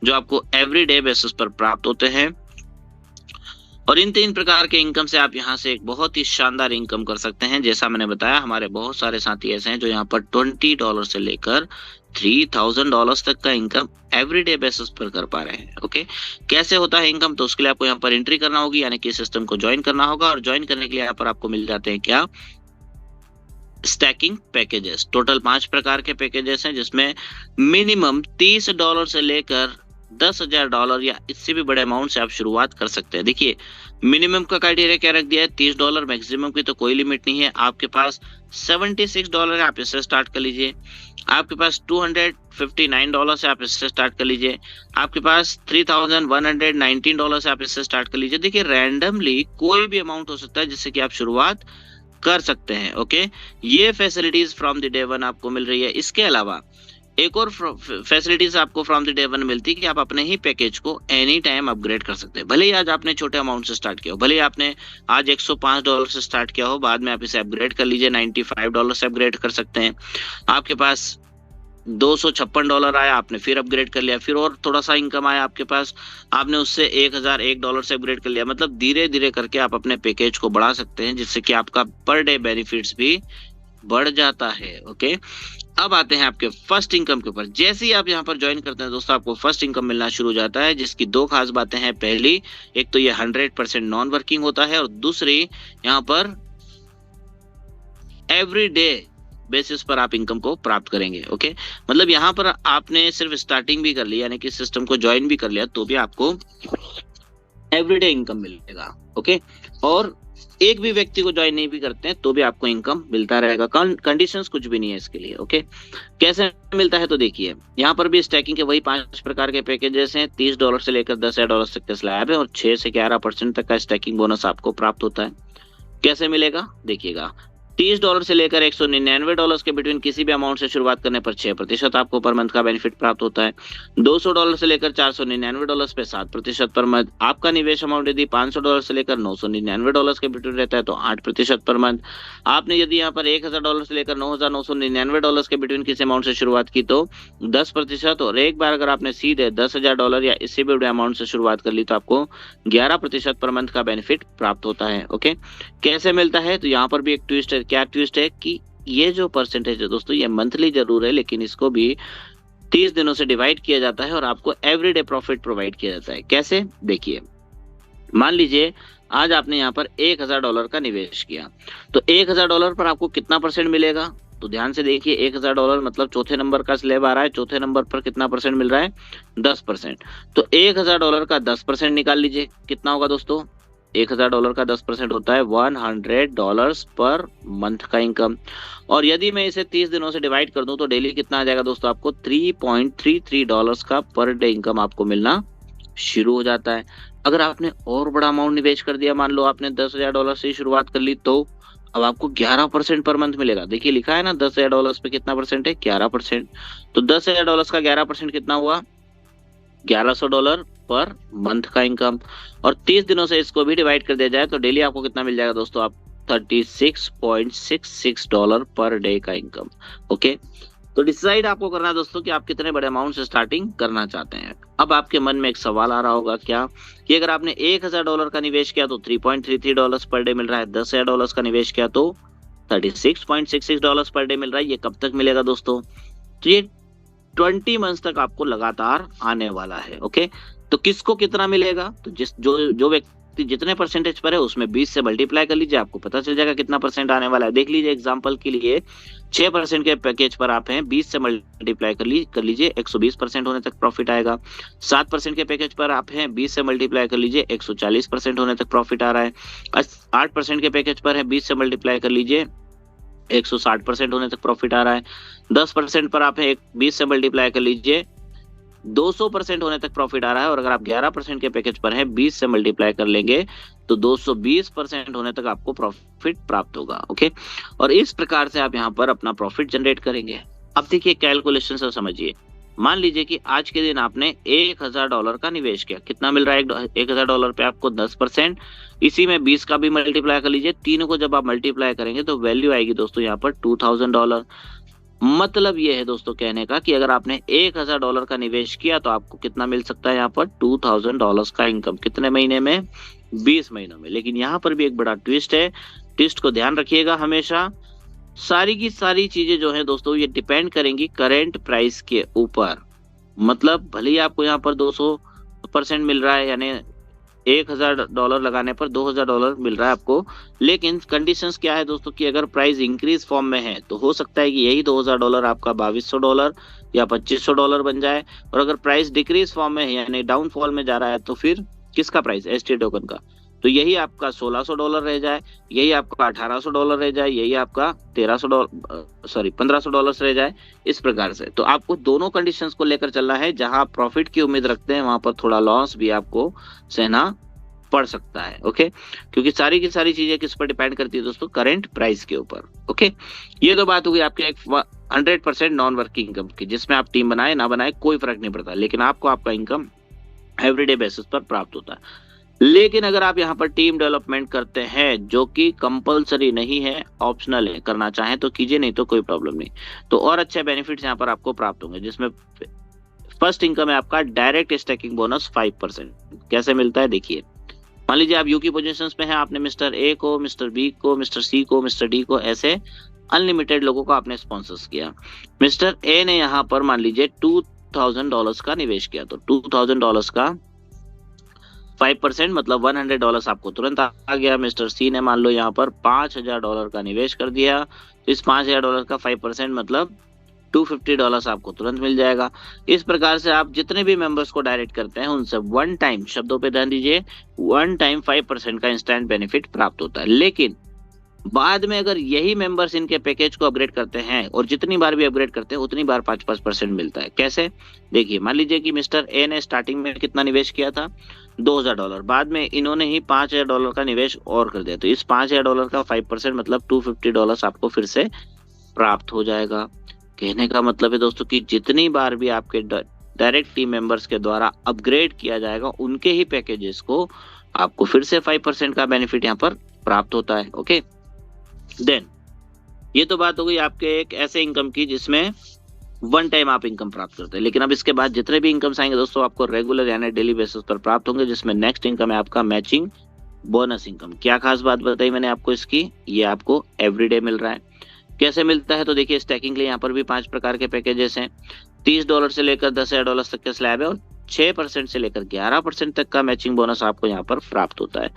जो आपको एवरीडे बेसिस पर प्राप्त होते हैं और इन 3 प्रकार के इनकम से आप यहाँ से एक बहुत ही शानदार इनकम कर सकते हैं। जैसा मैंने बताया हमारे बहुत सारे साथी ऐसे हैं जो यहाँ पर $20 से लेकर $3,000 तक का इनकम एवरीडे बेसिस पर कर पा रहे हैं। ओके, कैसे होता है इनकम? तो उसके लिए आपको यहाँ पर एंट्री करना होगी, यानी कि सिस्टम को ज्वाइन करना होगा, और ज्वाइन करने के लिए यहाँ पर आपको मिल जाते हैं क्या? Stacking packages. टोटल 5 प्रकार के पैकेजेस हैं, जिसमें मिनिमम $30 से लेकर $10,000 या इससे भी बड़े अमाउंट से आप शुरुआत कर सकते हैं। देखिए, मिनिमम का क्राइटेरिया क्या रख दिया है? $30। मैक्सिमम की तो कोई लिमिट नहीं है। आपके पास $76 है, आप इससे स्टार्ट कर लीजिए। आपके पास $259 है, आप इससे स्टार्ट कर लीजिए। आपके पास $3,119 है, आप इससे स्टार्ट कर लीजिए। देखिए, रैंडमली कोई भी अमाउंट हो सकता है जिससे कि आप शुरुआत कर सकते हैं। ओके, ये facilities from the day one आपको मिल रही है। इसके अलावा एक और फैसिलिटीज आपको फ्रॉम द डे वन मिलती है कि आप अपने ही पैकेज को एनी टाइम अपग्रेड कर सकते हैं। भले ही आज आपने छोटे अमाउंट से स्टार्ट किया हो, भले ही आपने आज $105 से स्टार्ट किया हो, बाद में आप इसे अपग्रेड कर लीजिए, $95 से अपग्रेड कर सकते हैं। आपके पास $256 आया, आपने फिर अपग्रेड कर लिया, फिर और थोड़ा सा इनकम आया आपके पास, आपने उससे $1,001 से अपग्रेड कर लिया। मतलब धीरे धीरे करके आप अपने पैकेज को बढ़ा सकते हैं, जिससे कि आपका पर डे बेनिफिट्स भी बढ़ जाता है। ओके, अब आते हैं आपके फर्स्ट इनकम के ऊपर। जैसे ही आप यहाँ पर ज्वाइन करते हैं दोस्तों, आपको फर्स्ट इनकम मिलना शुरू हो जाता है, जिसकी 2 खास बातें हैं। पहली, एक तो ये 100% नॉन वर्किंग होता है, और दूसरी यहाँ पर एवरी डे बेसिस पर आप इनकम को प्राप्त करेंगे। ओके, मतलब यहाँ पर आपने सिर्फ स्टार्टिंग भी कर लिया, यानी कि सिस्टम को ज्वाइन भी कर लिया, तो भी आपको एवरीडे इनकम मिलेगा। ओके, और एक भी व्यक्ति को ज्वाइन नहीं भी करते हैं तो भी आपको इनकम मिलता रहेगा। कंडीशंस कुछ भी नहीं है इसके लिए। ओके, कैसे मिलता है? तो देखिए, यहाँ पर भी स्टैकिंग के वही 5 प्रकार के पैकेजेस हैं। $30 से लेकर $10,000 तक का स्लैब है, और 6 से 11% तक का स्टैकिंग बोनस आपको प्राप्त होता है। कैसे मिलेगा? देखिएगा, $30 से लेकर $199 के बिटवीन किसी भी अमाउंट से शुरुआत करने पर 6% आपको पर मंथ का बेनिफिट प्राप्त होता है। $200 से लेकर $499 पे 7% पर मंथ। आपका निवेश अमाउंट यदि $500 से लेकर $999 के बिटवीन रहता है तो 8% पर मंथ। आपने यदि यहाँ पर $1,000 से लेकर $9,999 के बिटवीन किसी अमाउंट से शुरुआत की तो 10%, और एक बार अगर आपने सीधे $10,000 या इससे भी बड़े अमाउंट से शुरुआत कर ली तो आपको 11% पर मंथ का बेनिफिट प्राप्त होता है। ओके, कैसे मिलता है? तो यहाँ पर भी एक ट्विस्ट है। क्या ट्विस्ट है? कि ये जो परसेंटेज है दोस्तों, ये मंथली जरूर है, लेकिन इसको भी 30 दिनों से डिवाइड किया जाता है, और आपको एवरीडे प्रॉफिट प्रोवाइड किया जाता है। कैसे? देखिए, मान लीजिए आज आपने यहाँ पर $1,000 का निवेश किया, तो $1,000 पर आपको कितना परसेंट मिलेगा? तो ध्यान से देखिए, $1,000 मतलब चौथे नंबर का स्लैब आ रहा है, चौथे नंबर पर कितना परसेंट मिल रहा है? 10%। तो $1,000 का 10% निकाल लीजिए, कितना होगा दोस्तों? $1,000 का 10% होता है $100 पर मंथ का इनकम। और यदि मैं इसे 30 दिनों से डिवाइड कर दूं तो डेली कितना आ जाएगा दोस्तों? आपको $3.33 का पर डे इनकम आपको मिलना शुरू हो जाता है। अगर आपने और बड़ा अमाउंट निवेश कर दिया, मान लो आपने $10,000 से शुरुआत कर ली, तो अब आपको 11% पर मंथ मिलेगा। देखिए, लिखा है ना $10,000 पे कितना परसेंट है? 11%। तो $10,000 का 11% कितना हुआ? $1,100 पर मंथ का इनकम। और 30 दिनों से इसको भी डिवाइड कर दिया जाए तो डेली आपको कितना मिल जाएगा दोस्तों? आप $36.66 पर डे का इनकम। ओके, तो डिसाइड आपको करना है दोस्तों कि आप कितने बड़े अमाउंट से स्टार्टिंग करना चाहते हैं। अब आपके मन में एक सवाल आ रहा होगा, क्या? कि अगर आपने $1,000 का निवेश किया तो $3.33 पर डे मिल रहा है, $10,000 का निवेश किया तो $36.66 पर डे मिल रहा है। ये कब तक मिलेगा दोस्तों? तो ये 20 मंथ्स तक आपको लगातार आने वाला है। ओके, तो किसको कितना मिलेगा? तो जो व्यक्ति जितने परसेंटेज पर है उसमें 20 से मल्टीप्लाई कर लीजिए, आपको पता चल जाएगा कितना परसेंट आने वाला है। देख लीजिए, एग्जांपल के लिए 6% के पैकेज पर आप हैं, 20 से मल्टीप्लाई कर लीजिए, 120% होने तक प्रॉफिट आएगा। 7% के पैकेज पर आप हैं, 20 से मल्टीप्लाई कर लीजिए, 140% होने तक प्रॉफिट आ रहा है। 8% के पैकेज पर है, 20 से मल्टीप्लाई कर लीजिए, 160% होने तक प्रॉफिट आ रहा है। 10% पर आप है, 20 से मल्टीप्लाई कर लीजिए, 200% होने तक प्रॉफिट आ रहा है। और अगर आप 11% के पैकेज पर हैं, 20 से मल्टीप्लाई कर लेंगे तो 220% होने तक आपको प्रॉफिट प्राप्त होगा। ओके, और इस प्रकार से आप यहाँ पर अपना प्रॉफिट जनरेट करेंगे। अब देखिए, कैलकुलेशन से समझिए। मान लीजिए कि आज के दिन आपने $1,000 का निवेश किया, कितना मिल रहा है? $1,000 पे आपको 10%, इसी में 20 का भी मल्टीप्लाई कर लीजिए। तीनों को जब आप मल्टीप्लाई करेंगे तो वैल्यू आएगी दोस्तों यहाँ पर $2,000। मतलब ये है दोस्तों कहने का कि अगर आपने $1,000 का निवेश किया तो आपको कितना मिल सकता है? यहाँ पर $2,000 का इनकम। कितने महीने में? 20 महीनों में। लेकिन यहाँ पर भी एक बड़ा ट्विस्ट है, ट्विस्ट को ध्यान रखिएगा हमेशा। सारी की सारी चीजें जो है दोस्तों ये डिपेंड करेंगी करेंट प्राइस के ऊपर। मतलब भले ही आपको यहाँ पर 200% मिल रहा है, यानी $1000 लगाने पर $2000 मिल रहा है आपको, लेकिन कंडीशंस क्या है दोस्तों कि अगर प्राइस इंक्रीज फॉर्म में है तो हो सकता है कि यही $2000 आपका $2200 या $2500 बन जाए, और अगर प्राइस डिक्रीज फॉर्म में है यानी डाउनफॉल में जा रहा है तो फिर किसका प्राइस, एसटी टोकन का, तो यही आपका $1600 रह जाए, यही आपका $1800 रह जाए, यही आपका $1500 रह जाए, इस प्रकार से। तो आपको दोनों कंडीशंस को लेकर चलना है, जहां आप प्रॉफिट की उम्मीद रखते हैं वहां पर थोड़ा लॉस भी आपको सहना पड़ सकता है। ओके, क्योंकि सारी की सारी चीजें किस पर डिपेंड करती है दोस्तों, करंट प्राइस के ऊपर। ओके, ये तो बात होगी आपके एक 100% नॉन वर्किंग इनकम की, जिसमें आप टीम बनाए ना बनाए कोई फर्क नहीं पड़ता, लेकिन आपको आपका इनकम एवरीडे बेसिस पर प्राप्त होता है। लेकिन अगर आप यहाँ पर टीम डेवलपमेंट करते हैं, जो कि कंपलसरी नहीं है, ऑप्शनल है, करना चाहें तो कीजिए, नहीं तो कोई प्रॉब्लम नहीं, तो और अच्छे बेनिफिट्स यहाँ पर आपको प्राप्त होंगे, जिसमें फर्स्ट इनकम है आपका डायरेक्ट स्टैकिंग बोनस 5%। कैसे मिलता है देखिए, मान लीजिए आप यूकी पोजीशंस में हैं, आपने मिस्टर ए को, मिस्टर बी को, मिस्टर सी को, मिस्टर डी को, ऐसे अनलिमिटेड लोगों को आपने स्पॉन्सर्स किया। मिस्टर ए ने यहाँ पर मान लीजिए $2000 का निवेश किया, तो $2000 का 5% मतलब $100 आपको तुरंत आ गया। मिस्टर सी ने मान लो यहाँ पर $5000 का निवेश कर दिया, तो इस $5000 का 5% मतलब $250 आपको तुरंत मिल जाएगा। इस प्रकार से आप जितने भी मेंबर्स को डायरेक्ट करते हैं उनसे वन टाइम, शब्दों पे ध्यान दीजिए, वन टाइम 5% का इंस्टेंट बेनिफिट प्राप्त होता है। लेकिन बाद में अगर यही मेंबर्स इनके पैकेज को अपग्रेड करते हैं, और जितनी बार भी अपग्रेड करते हैं उतनी बार 5% मिलता है। कैसे देखिए, मान लीजिए कि मिस्टर ए ने स्टार्टिंग में कितना निवेश किया था, $2000, बाद में इन्होंने ही $5000 का निवेश और कर दिया, तो इस $5000 का 5% मतलब $250 आपको फिर से प्राप्त हो जाएगा। कहने का मतलब है दोस्तों कि जितनी बार भी आपके डायरेक्ट टीम मेंबर्स के द्वारा अपग्रेड किया जाएगा, उनके ही पैकेजेस को आपको फिर से 5% का बेनिफिट यहाँ पर प्राप्त होता है। ओके, देन ये तो बात हो गई आपके एक ऐसे इनकम की जिसमें वन टाइम आप इनकम प्राप्त करते हैं। लेकिन अब इसके बाद जितने भी इनकम्स आएंगे दोस्तों आपको रेगुलर यानी डेली बेसिस पर प्राप्त होंगे, जिसमें नेक्स्ट इनकम है आपका मैचिंग बोनस इनकम। क्या खास बात बताई मैंने आपको इसकी, ये आपको एवरीडे मिल रहा है। कैसे मिलता है तो देखिए, स्टैकिंग के लिए यहाँ पर भी 5 प्रकार के पैकेजेस हैं। $30 से लेकर $10,000 तक के स्लैब है, और 6% से लेकर 11% तक का मैचिंग बोनस आपको यहाँ पर प्राप्त होता है।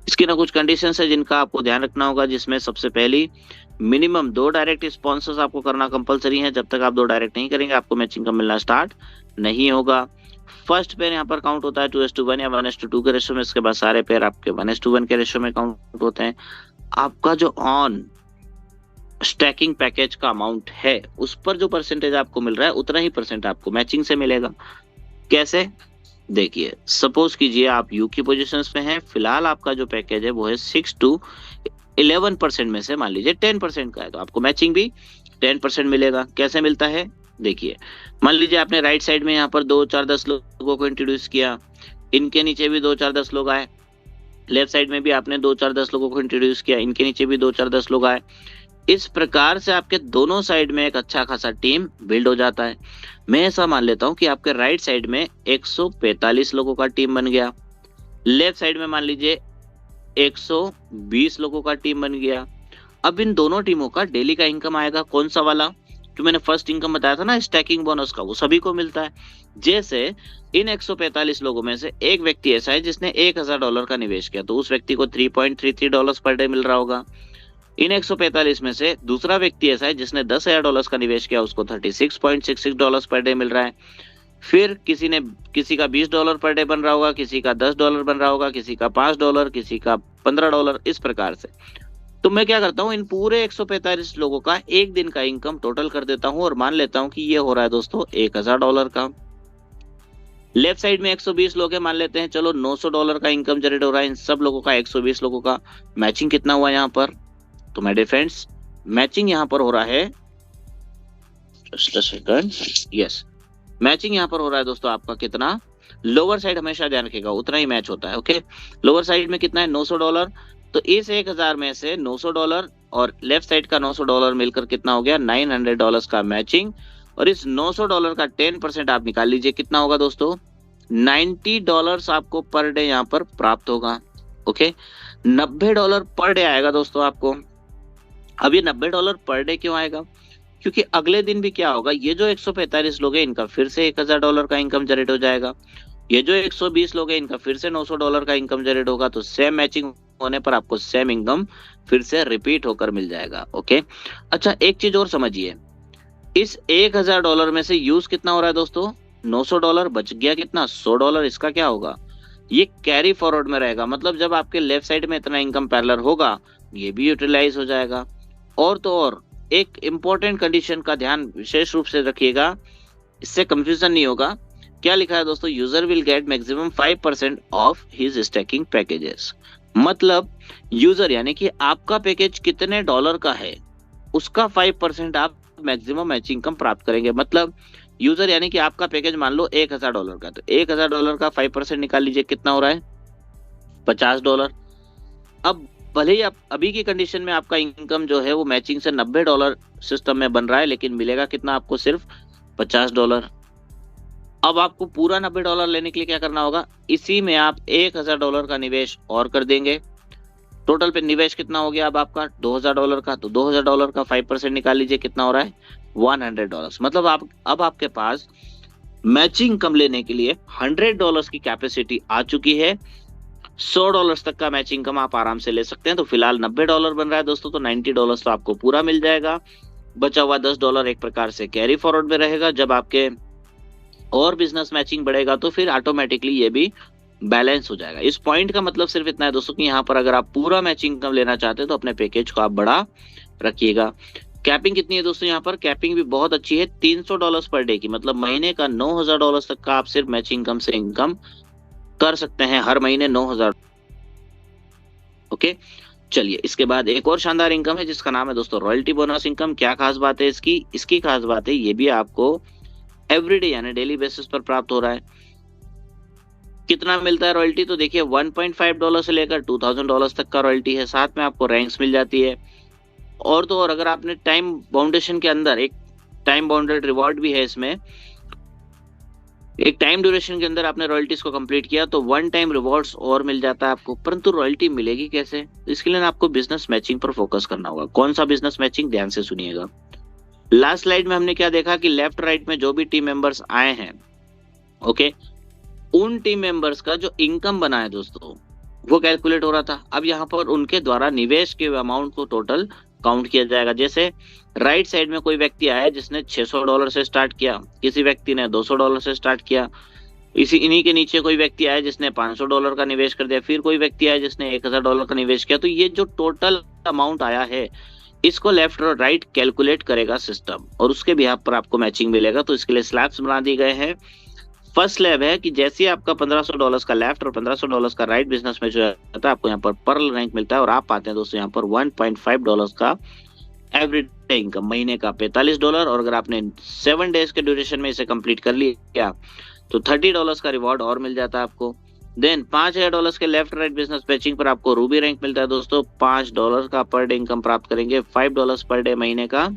इसकी ना कुछ कंडीशंस है जिनका आपको ध्यान रखना होगा, जिसमें सबसे पहली मिनिमम 2 डायरेक्ट स्पॉन्सर्स आपको करना कंपलसरी है। जब तक आप 2 डायरेक्ट नहीं करेंगे आपको मैचिंग का मिलना स्टार्ट नहीं होगा। फर्स्ट पेयर यहाँ पर काउंट होता है 2:1 या 1:2 के रेशो में, इसके बाद सारे पेयर आपके 1:1 के रेशो में काउंट होते हैं। आपका जो ऑन स्टैकिंग पैकेज का अमाउंट है उस पर जो परसेंटेज आपको मिल रहा है उतना ही परसेंट आपको मैचिंग से मिलेगा। कैसे देखिए, सपोज कीजिए आप यू की पोजीशंस में हैं, फिलहाल आपका जो पैकेज है वो है 6 to 11% में से मान लीजिए 10% का है, तो आपको मैचिंग भी 10% मिलेगा। कैसे मिलता है देखिए, मान लीजिए आपने राइट साइड में यहाँ पर 2, 4, 10 लोगों को इंट्रोड्यूस किया, इनके नीचे भी 2, 4, 10 लोग आए, लेफ्ट साइड में भी आपने 2, 4, 10 लोगों को इंट्रोड्यूस किया, इनके नीचे भी 2, 4, 10 लोग आए। इस प्रकार से आपके दोनों साइड में एक अच्छा खासा टीम बिल्ड हो जाता है। मैं ऐसा मान लेता हूं कि आपके राइट साइड में 145 लोगों का टीम बन गया, लेफ्ट साइड में मान लीजिए 120 लोगों का टीम बन गया। अब इन दोनों टीमों का डेली का इनकम आएगा, कौन सा वाला, जो मैंने फर्स्ट इनकम बताया था ना स्टैकिंग बोनस का, वो सभी को मिलता है। जैसे इन 145 लोगों में से एक व्यक्ति ऐसा है जिसने $1000 का निवेश किया, तो उस व्यक्ति को $3.33 पर डे मिल रहा होगा। इन 145 में से दूसरा व्यक्ति ऐसा है जिसने $10,000 का निवेश किया, उसको $36.66 पर डे मिल रहा है। फिर किसी का $20 पर डे बन रहा होगा, किसी का $10 बन रहा होगा, किसी का $5, किसी का $15, इस प्रकार से। तो मैं क्या करता हूँ, इन पूरे 145 लोगों का एक दिन का इनकम टोटल कर देता हूँ और मान लेता हूँ कि ये हो रहा है दोस्तों $1000 का। लेफ्ट साइड में 120 लोग हैं, मान लेते हैं चलो $900 का इनकम जनरेट हो रहा है इन सब लोगों का, 120 लोगों का। मैचिंग कितना हुआ यहाँ पर, तो माय डियर फ्रेंड्स मैचिंग यहाँ पर हो रहा है, just a second, yes, matching यहाँ पर हो रहा है दोस्तों आपका कितना, लोअर साइड हमेशा ध्यान रखिएगा उतना ही मैच होता है। ओके, लोअर साइड में कितना है $900, तो इस 1000 में से $900 और लेफ्ट साइड का $900 मिलकर कितना हो गया $900 का मैचिंग, और इस $900 का 10% आप निकाल लीजिए, कितना होगा दोस्तों $90 आपको पर डे यहाँ पर प्राप्त होगा। ओके, $90 पर डे आएगा दोस्तों आपको। अब ये $90 पर डे क्यों आएगा? क्योंकि अगले दिन भी क्या होगा, ये जो 145 लोग हैं इनका फिर से $1000 का इनकम जनरेट हो जाएगा, ये जो 120 लोग हैं इनका फिर से $900 का इनकम जनरेट होगा, तो सेम मैचिंग होने पर आपको सेम इनकम फिर से रिपीट होकर मिल जाएगा। ओके, अच्छा एक चीज और समझिए, इस $1000 में से यूज कितना हो रहा है दोस्तों? $900, बच गया कितना? $100। इसका क्या होगा? ये कैरी फॉरवर्ड में रहेगा, मतलब जब आपके लेफ्ट साइड में इतना इनकम पैरेलल होगा ये भी यूटिलाइज हो जाएगा। और तो और एक इंपॉर्टेंट कंडीशन का ध्यान विशेष रूप से रखिएगा, इससे कंफ्यूजन नहीं होगा। क्या लिखा है दोस्तों? User will get maximum 5% of his stacking packages. मतलब यूजर यानी कि आपका पैकेज कितने डॉलर का है उसका 5% आप मैक्सिमम मैचिंग इनकम प्राप्त करेंगे। मतलब यूजर यानी कि आपका पैकेज मान लो $1000 का, तो $1000 का 5% निकाल लीजिए, कितना हो रहा है? $50। अब भले ही आप अभी की कंडीशन में आपका इनकम जो है वो मैचिंग से $90 सिस्टम में बन रहा है, लेकिन मिलेगा कितना आपको? सिर्फ $50। अब आपको पूरा $90 लेने के लिए क्या करना होगा? इसी में आप $1000 का निवेश और कर देंगे। टोटल पे निवेश कितना हो गया अब आपका? $2000 का, तो $2000 का 5% निकाल लीजिए, कितना हो रहा है? $100। मतलब आप अब आपके पास मैचिंग इनकम लेने के लिए $100 की कैपेसिटी आ चुकी है। $100 तक का मैचिंग इनकम आप आराम से ले सकते हैं। तो फिलहाल $90 बन रहा है दोस्तों, तो $90 तो आपको पूरा मिल जाएगा। बचा हुआ $10 एक प्रकार से कैरी फॉरवर्ड में रहेगा। जब आपके और बिजनेस मैचिंग बढ़ेगा तो फिर ऑटोमेटिकली ये भी बैलेंस हो जाएगा। इस पॉइंट का मतलब सिर्फ इतना है दोस्तों कि यहाँ पर अगर आप पूरा मैचिंग इनकम लेना चाहते हैं तो अपने पैकेज को आप बड़ा रखिएगा। कैपिंग कितनी है दोस्तों? यहाँ पर कैपिंग भी बहुत अच्छी है, $300 पर डे की, मतलब महीने का $9000 तक का आप सिर्फ मैचिंग इनकम से इनकम कर सकते हैं, हर महीने 9000। ओके, चलिए इसके बाद एक और शानदार इनकम है जिसका नाम है दोस्तों रॉयल्टी बोनस इनकम। क्या खास बात है इसकी? इसकी खास बात है ये भी आपको एवरीडे यानी डेली बेसिस पर प्राप्त हो रहा है। कितना मिलता है रॉयल्टी? तो देखिए $1.5 से लेकर $2000 तक का रॉयल्टी है, साथ में आपको रैंक्स मिल जाती है। और तो और अगर आपने टाइम बाउंडेशन के अंदर, एक टाइम बाउंडेड रिवॉर्ड भी है इसमें, एक टाइम ड्यूरेशन के अंदर आपने रॉयल्टीज को कंप्लीट किया तो वन टाइम रिवॉर्ड्स और मिल जाता है आपको। परंतु रॉयल्टी मिलेगी कैसे? इसके लिए आपको बिजनेस मैचिंग पर फोकस करना होगा। कौन सा बिजनेस मैचिंग? ध्यान से सुनिएगा। लास्ट स्लाइड में हमने क्या देखा कि लेफ्ट राइट में जो भी टीम मेंबर्स आए हैं, ओके, उन टीम मेंबर्स का जो इनकम बना है दोस्तों वो कैलकुलेट हो रहा था। अब यहाँ पर उनके द्वारा निवेश के अमाउंट को टोटल काउंट किया जाएगा। जैसे राइट साइड में कोई व्यक्ति आया जिसने $600 से स्टार्ट किया, किसी व्यक्ति ने $200 से स्टार्ट किया, इन्हीं के नीचे कोई व्यक्ति आया जिसने $500 का निवेश कर दिया, फिर कोई व्यक्ति आया जिसने $1000 का निवेश किया। तो ये जो टोटल अमाउंट आया है इसको लेफ्ट और राइट कैलकुलेट करेगा सिस्टम, और उसके बिहाफ पर आपको मैचिंग मिलेगा। तो इसके लिए स्लैब्स बना दिए गए हैं। फर्स्ट स्लैब है कि जैसे ही आपका $1500 का लेफ्ट और $1500 का राइट बिजनेस में जो है आपको यहाँ पर पर्ल रैंक मिलता है, और आप पाते हैं दोस्तों यहाँ पर $1.5 का एवरीडे इनकम, महीने का $45। और अगर आपने 7 डेज के ड्यूरेशन में इसे कंप्लीट कर लिया तो $30 का रिवॉर्ड और मिल जाता है आपको। देन $5000 के लेफ्ट राइट बिजनेस मैचिंग पर आपको रूबी रैंक मिलता है दोस्तों, $5 का पर डे इनकम प्राप्त करेंगे, $5 पर डे, महीने का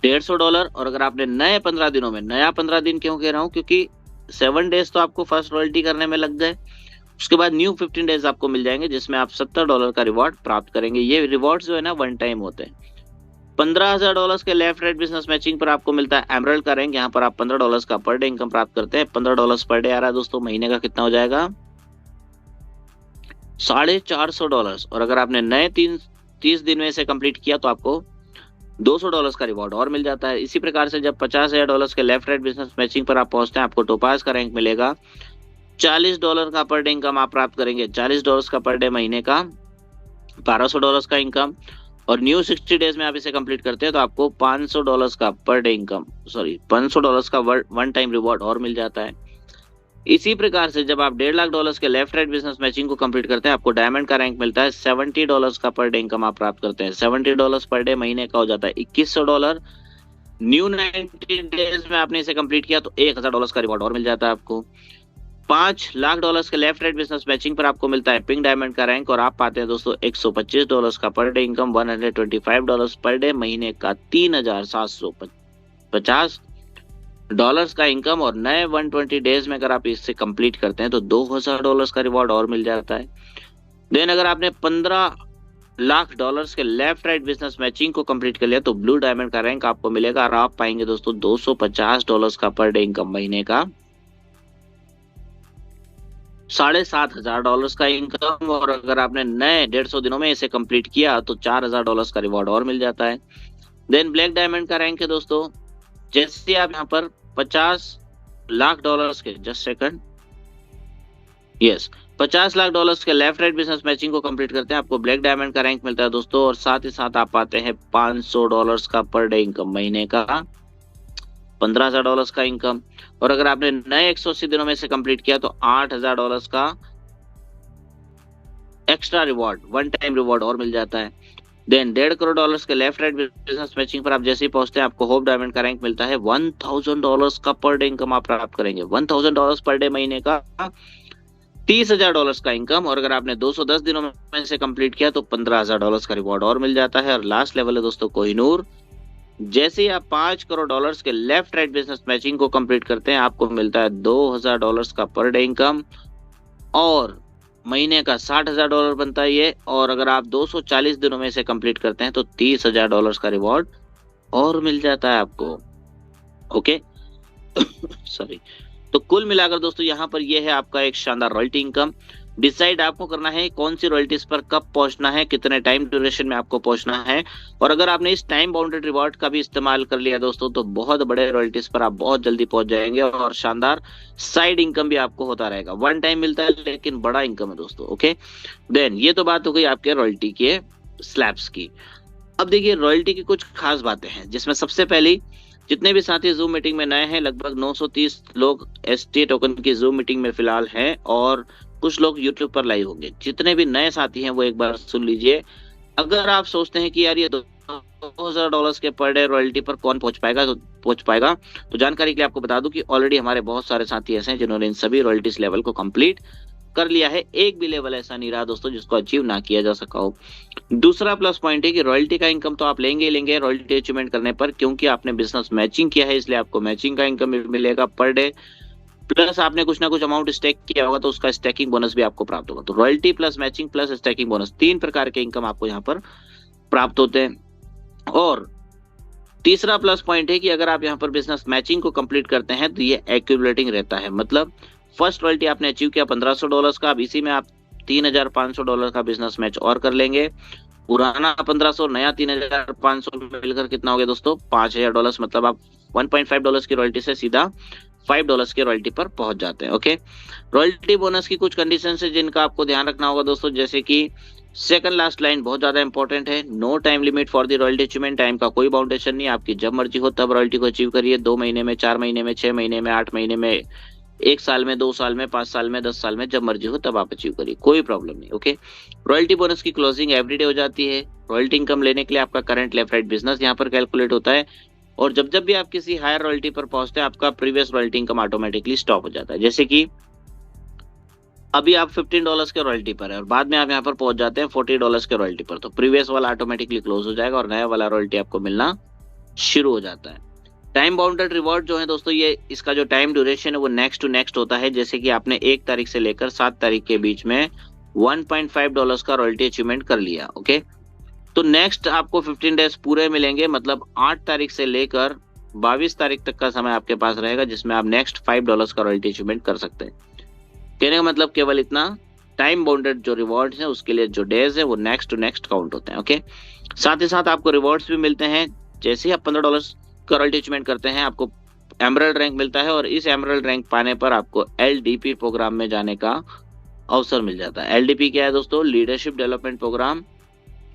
$150। और अगर आपने नए 15 दिनों में, नया 15 दिन क्यों कह रहा हूं, क्योंकि 7 डेज तो आपको फर्स्ट रॉयल्टी करने में लग गए, उसके बाद न्यू 15 डेज आपको मिल जाएंगे जिसमें आप $70 का रिवॉर्ड प्राप्त करेंगे। ये रिवॉर्ड जो है ना वन टाइम होते हैं। $15000 के लेफ्ट राइट बिजनेस मैचिंग पर आपको मिलता है एमरल्ड का रैंक, यहाँ पर आप $15 का पर डे इनकम प्राप्त करते हैं। $15 पर डे आ रहा है दोस्तों, महीने का कितना हो जाएगा? $450। और अगर आपने नए 30 दिन में इसे कंप्लीट किया तो आपको $200 का रिवॉर्ड और मिल जाता है। इसी प्रकार से जब $50000 के लेफ्ट राइट बिजनेस मैचिंग पर आप पहुंचते हैं आपको टोपाज का रैंक मिलेगा, $40 का पर डे इनकम आप प्राप्त करेंगे, $40 का पर डे, महीने का $1200 का इनकम। और न्यू 60 डेज में आप इसे कंप्लीट करते हैं तो आपको $500 का पर डे इनकम, सॉरी $500 का वन टाइम रिवॉर्ड और मिल जाता है। इसी प्रकार से जब आप $1.5 के लेफ्ट राइट बिजनेस मैचिंग को कंप्लीट करते हैं आपको डायमंड का रैंक मिलता है, $70 का पर डे इनकम आप प्राप्त करते हैं। $70 पर डे, महीने का हो जाता है $2100। न्यू 90 डेज में आपने इसे कंप्लीट किया तो $1000 का रिवॉर्ड और मिल जाता है आपको। $5,00,000 के लेफ्ट राइट बिजनेस मैचिंग पर आपको मिलता है पिंक डायमंड का रैंक, और आप पाते हैं दोस्तों $125 का per day income, $125 per day, महीने का $3750 का इनकम। और नए 120 डेज में अगर आप इससे कंप्लीट करते हैं तो $2000 का रिवॉर्ड और मिल जाता है। देन अगर आपने 15 लाख डॉलर्स के लेफ्ट राइट बिजनेस मैचिंग को कंप्लीट कर लिया तो ब्लू डायमंड का रैंक आपको मिलेगा और आप पाएंगे दोस्तों $250 का पर डे इनकम, महीने का $7,500 का इनकम। और अगर आपने नए 150 दिनों में इसे कंप्लीट किया तो $4,000 का रिवॉर्ड और मिल जाता है। देन ब्लैक डायमंड का रैंक है दोस्तों, जैसे आप यहाँ पर $50 लाख के, जस्ट सेकंड, यस, $50 लाख के लेफ्ट राइट बिजनेस मैचिंग को कंप्लीट करते हैं, आपको ब्लैक डायमंड का रैंक मिलता है दोस्तों। और साथ ही साथ आप पाते हैं $500 का पर डे इनकम, महीने का $15,000 का इनकम। और अगर आपने नए 180 दिनों में से कंप्लीट किया तो $8,000 का extra reward, one time reward और मिल जाता है। देन $1.5 करोड़ के लेफ्ट राइट बिजनेस मैचिंग पर आप जैसे ही पहुंचते हैं आपको होप डायमंड का रैंक मिलता है। $1,000 का पर डे इनकम आप प्राप्त करेंगे, $1,000 पर डे, महीने का $30,000 का इनकम। और अगर आपने 210 दिनों में से कंप्लीट किया तो $15,000 का रिवॉर्ड और मिल जाता है। और लास्ट लेवल है दोस्तों कोहिनूर, जैसे ही आप $5 करोड़ के लेफ्ट राइट बिजनेस मैचिंग को कंप्लीट करते हैं आपको मिलता है $2,000 का पर डे इनकम और महीने का $60,000 बनता है ये। और अगर आप 240 दिनों में से कंप्लीट करते हैं तो $30,000 का रिवॉर्ड और मिल जाता है आपको। Okay sorry. तो कुल मिलाकर दोस्तों यहाँ पर ये है आपका एक शानदार रॉयल्टी इनकम। डिसाइड आपको करना है कौन सी रॉयल्टीज पर कब पहुंचना है, कितने टाइम ड्यूरेशन में आपको पहुंचना है। और अगर आपने इस टाइम बाउंडेड रिवॉर्ड का भी इस्तेमाल कर लिया दोस्तों तो बहुत बड़े रॉयल्टीज पर आप बहुत जल्दी पहुंच जाएंगे और शानदार साइड इनकम भी आपको होता रहेगा। वन टाइम मिलता है लेकिन बड़ा इनकम है दोस्तों। ओके, देन ये तो बात हो गई आपके रॉयल्टी के स्लैब्स की। अब देखिए रॉयल्टी की कुछ खास बातें हैं, जिसमें सबसे पहली, जितने भी साथी जूम मीटिंग में नए हैं, लगभग 930 लोग STA टोकन की जूम मीटिंग में फिलहाल हैं और कुछ लोग यूट्यूब पर लाइव होंगे। जितने भी नए साथी हैं वो एक बार सुन लीजिए। अगर आप सोचते हैं कि यार ये $2,000 के पर डे रॉयल्टी पर कौन पहुंच पाएगा, तो जानकारी के लिए आपको बता दूं कि ऑलरेडी हमारे बहुत सारे साथी ऐसे हैं जिन्होंने इन सभी रॉयल्टीज लेवल को कंप्लीट कर लिया है। एक भी लेवल ऐसा नहीं रहा दोस्तों जिसको अचीव ना किया जा सका हो। दूसरा प्लस पॉइंट है कि रॉयल्टी का इनकम तो आप लेंगे ही लेंगे रॉयल्टी अचीवमेंट करने पर, क्योंकि आपने बिजनेस मैचिंग किया है इसलिए आपको मैचिंग का इनकम मिलेगा पर डे, प्लस आपने कुछ ना कुछ अमाउंट स्टेक किया होगा तो उसका स्टेकिंग बोनस भी आपको प्राप्त होगा। तो royalty plus matching plus staking bonus, 3 प्रकार के इनकम आपको यहाँ पर प्राप्त होते हैं। और तीसरा प्लस पॉइंट है कि अगर आप यहाँ पर बिजनेस मैचिंग को कंप्लीट करते हैं तो ये एक्यूमुलेटिंग रहता है। मतलब फर्स्ट रॉयल्टी आपने अचीव किया $1,500 का, अब इसी में आप $3,500 का बिजनेस मैच और कर लेंगे। पुराना 1500, नया 3,500 मिलकर कितना हो गया दोस्तों, $5,000। मतलब आप $1.5 की रॉयल्टी से सीधा $5 के रॉयल्टी पर पहुंच जाते हैं। ओके, रॉयल्टी बोनस की कुछ कंडीशन है जिनका आपको ध्यान रखना होगा दोस्तों, जैसे कि सेकंड लास्ट लाइन बहुत ज्यादा इंपॉर्टेंट है। No time limit for the royalty achievement, time का कोई बाउंडेशन नहीं, आपकी जब मर्जी हो तब रॉयल्टी को अचीव करिए। 2 महीने में, 4 महीने में, 6 महीने में, 8 महीने में, 1 साल में, 2 साल में, 5 साल में, 10 साल में, जब मर्जी हो तब आप अचीव करिए, कोई प्रॉब्लम नहीं। ओके, रॉयल्टी बोनस की क्लोजिंग एवरीडे हो जाती है। रॉयल्टी इनकम लेने के लिए आपका करंट लेफ्ट राइट बिजनेस यहाँ पर कैलकुलेट होता है और जब भी आप किसी हायर रॉयल्टी पर पहुंचते हैं आपका previous royalty income automatically stop हो जाता है। जैसे कि अभी आप $15 के रॉयल्टी पर है और बाद में आप यहाँ पर पहुंच जाते हैं $40 के रॉयल्टी पर, तो प्रीवियस वाला ऑटोमेटिकली क्लोज हो जाएगा और नया वाला रॉयल्टी आपको मिलना शुरू हो जाता है। टाइम बाउंडेड रिवॉर्ड जो है दोस्तों, ये इसका जो टाइम ड्यूरेशन है वो नेक्स्ट टू नेक्स्ट होता है। जैसे कि आपने 1 तारीख से लेकर 7 तारीख के बीच में $1.5 का रॉयल्टी अचीवमेंट कर लिया। ओके, तो नेक्स्ट आपको 15 डेज पूरे मिलेंगे, मतलब 8 तारीख से लेकर 22 तारीख तक का समय आपके पास रहेगा जिसमें आप नेक्स्ट $5 का रॉयल्टी अचीवमेंट कर सकते हैं। कहने का मतलब केवल इतना, टाइम बाउंडेड जो रिवॉर्ड है उसके लिए जो डेज है वो नेक्स्ट टू नेक्स्ट काउंट होते हैं। ओके, साथ ही साथ आपको रिवॉर्ड्स भी मिलते हैं। जैसे ही आप $15 का रॉयल्टी अचीवमेंट करते हैं आपको एमरल्ड रैंक मिलता है और इस एमरल्ड रैंक पाने पर आपको LDP प्रोग्राम में जाने का अवसर मिल जाता है। LDP क्या है दोस्तों, लीडरशिप डेवलपमेंट प्रोग्राम,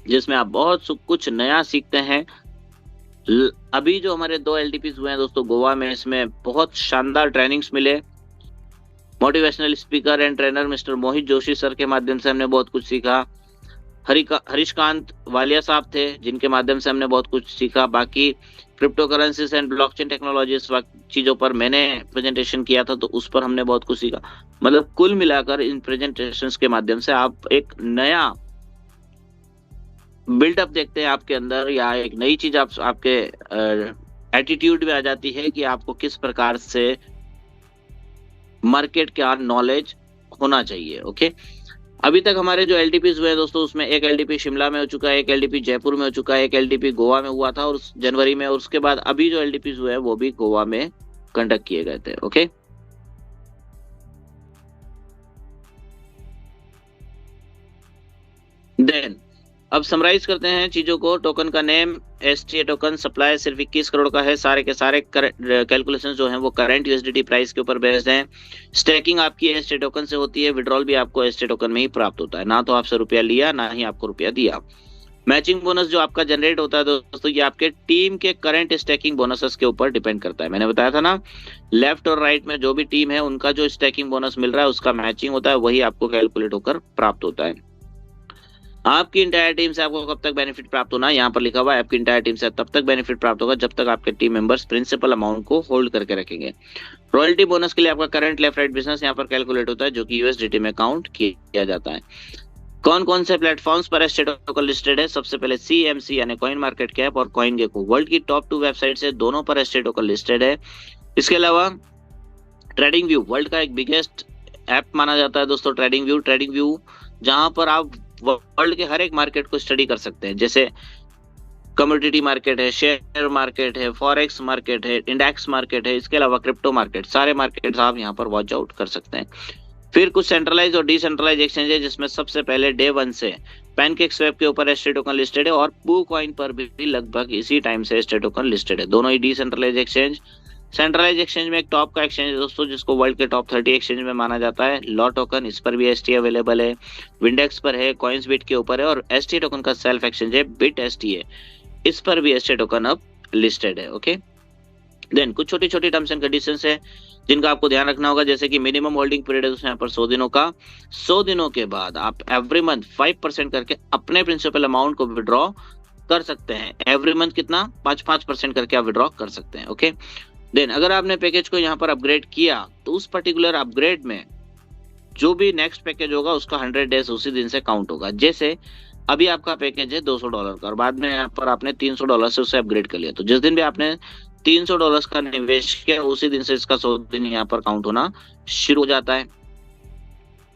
जिसमें आप बहुत कुछ नया सीखते हैं। अभी जो हमारे 2 LDPs हुए हैं दोस्तों गोवा में, इसमें बहुत शानदार ट्रेनिंग्स मिले। Motivational speaker and trainer mister Mohit Joshi sir के माध्यम से हमने बहुत कुछ सीखा। हरीशकांत वालिया साहब थे जिनके माध्यम से हमने बहुत कुछ सीखा। बाकी crypto currencies and blockchain technologies चीजों पर मैंने प्रेजेंटेशन किया था तो उस पर हमने बहुत कुछ सीखा। मतलब कुल मिलाकर इन प्रेजेंटेशंस के माध्यम से आप एक नया बिल्डअप देखते हैं आपके अंदर, या एक नई चीज आपके एटीट्यूड में आ जाती है कि आपको किस प्रकार से मार्केट का नॉलेज होना चाहिए। ओके, अभी तक हमारे जो एलटीपीज हुए हैं दोस्तों, उसमें एक एलटीपी शिमला में हो चुका है, एक एलटीपी जयपुर में हो चुका है, एक एलटीपी गोवा में हुआ था और जनवरी में, और उसके बाद अभी जो एलटीपीज हुए हैं वो भी गोवा में कंडक्ट किए गए थे। ओके, देन अब समराइज करते हैं चीजों को। टोकन का नेम एसटीए टोकन, सप्लाई सिर्फ 21 करोड़ का है। सारे के सारे कैलकुलेशंस जो हैं वो करंट यूएसडीटी प्राइस के ऊपर बेस्ड हैं। स्टैकिंग आपकी एसटीए टोकन से होती है, विड्रॉल भी आपको एसटीए टोकन में ही प्राप्त होता है, ना तो आपसे रुपया लिया ना ही आपको रुपया दिया। मैचिंग बोनस जो आपका जनरेट होता है दोस्तों, ये आपके टीम के करंट स्टैकिंग बोनसेस के ऊपर डिपेंड करता है। मैंने बताया था ना, लेफ्ट और राइट में जो भी टीम है उनका जो स्टैकिंग बोनस मिल रहा है उसका मैचिंग होता है, वही आपको कैलकुलेट होकर प्राप्त होता है। आपकी इंटायर टीम से आपको कब तक बेनिफिट प्राप्त होना है, यहाँ पर लिखा हुआ है आपकी इंटायर टीम से तब तक बेनिफिट प्राप्त होगा जब तक आपके टीम मेंबर्स प्रिंसिपल अमाउंट को होल्ड करके रखेंगे। रॉयल्टी बोनस के लिए आपका करंट लेफ्ट राइट बिजनेस यहाँ पर कैलकुलेट होता है, जो कि यूएसडीटी में काउंट किया जाता है। कौन कौन से प्लेटफॉर्म्स पर एसटीए टोकन लिस्टेड है? सबसे पहले सीएमसी यानी कॉइन मार्केट कैप और कॉइन गेको, वर्ल्ड की टॉप 2 वेबसाइट से दोनों पर एसटीए टोकन लिस्टेड है। इसके अलावा ट्रेडिंग व्यू वर्ल्ड का एक बिगेस्ट ऐप माना जाता है दोस्तों, ट्रेडिंग व्यू जहां पर आप वर्ल्ड के हर एक मार्केट को स्टडी कर सकते हैं, जैसे कमोडिटी मार्केट है, शेयर मार्केट है, फॉरेक्स मार्केट है, इंडेक्स मार्केट है, इसके अलावा क्रिप्टो मार्केट, सारे मार्केट्स आप यहाँ पर वॉच आउट कर सकते हैं। फिर कुछ सेंट्रलाइज और डिसेंट्रलाइज एक्सचेंज है, जिसमें सबसे पहले डे 1 से पैनकेक स्वैप के ऊपर एसटीए टोकन लिस्टेड है और पू कॉइन पर भी लगभग इसी टाइम से एसटीए टोकन लिस्टेड है। दोनों ही डिसेंट्रलाइज एक्सचेंज। सेंट्रलाइज एक्सचेंज में एक टॉप का एक्सचेंज है दोस्तों, जिसको वर्ल्ड के टॉप 30 एक्सचेंज में माना जाता है, लॉ टोकन, इस पर भी एसटीए अवेलेबल है, विंडेक्स पर है, कॉइन्स बिट के ऊपर है, और एसटीए टोकन का सेल्फ एक्सचेंज है बिट एसटीए, इस पर भी एसटीए टोकन अब लिस्टेड है। ओके, देन कुछ छोटी छोटी टर्म्स एंड कंडीशंस है जिनका आपको ध्यान रखना होगा, जैसे कि मिनिमम होल्डिंग पीरियड है यहाँ पर 100 दिनों का। 100 दिनों के बाद आप एवरी मंथ 5% करके अपने प्रिंसिपल अमाउंट को विड्रॉ कर सकते हैं। एवरी मंथ कितना? 5% करके आप विड्रॉ कर सकते हैं। ओके, देन अगर आपने पैकेज को यहाँ पर अपग्रेड किया तो उस पर्टिकुलर अपग्रेड में जो भी नेक्स्ट पैकेज होगा उसका 100 डेज उसी दिन से काउंट होगा। जैसे अभी आपका पैकेज है $200 का और बाद में यहाँ पर आपने $300 से उसे अपग्रेड कर लिया, तो जिस दिन भी आपने $300 का निवेश किया उसी दिन से इसका 100 दिन यहाँ पर काउंट होना शुरू हो जाता है।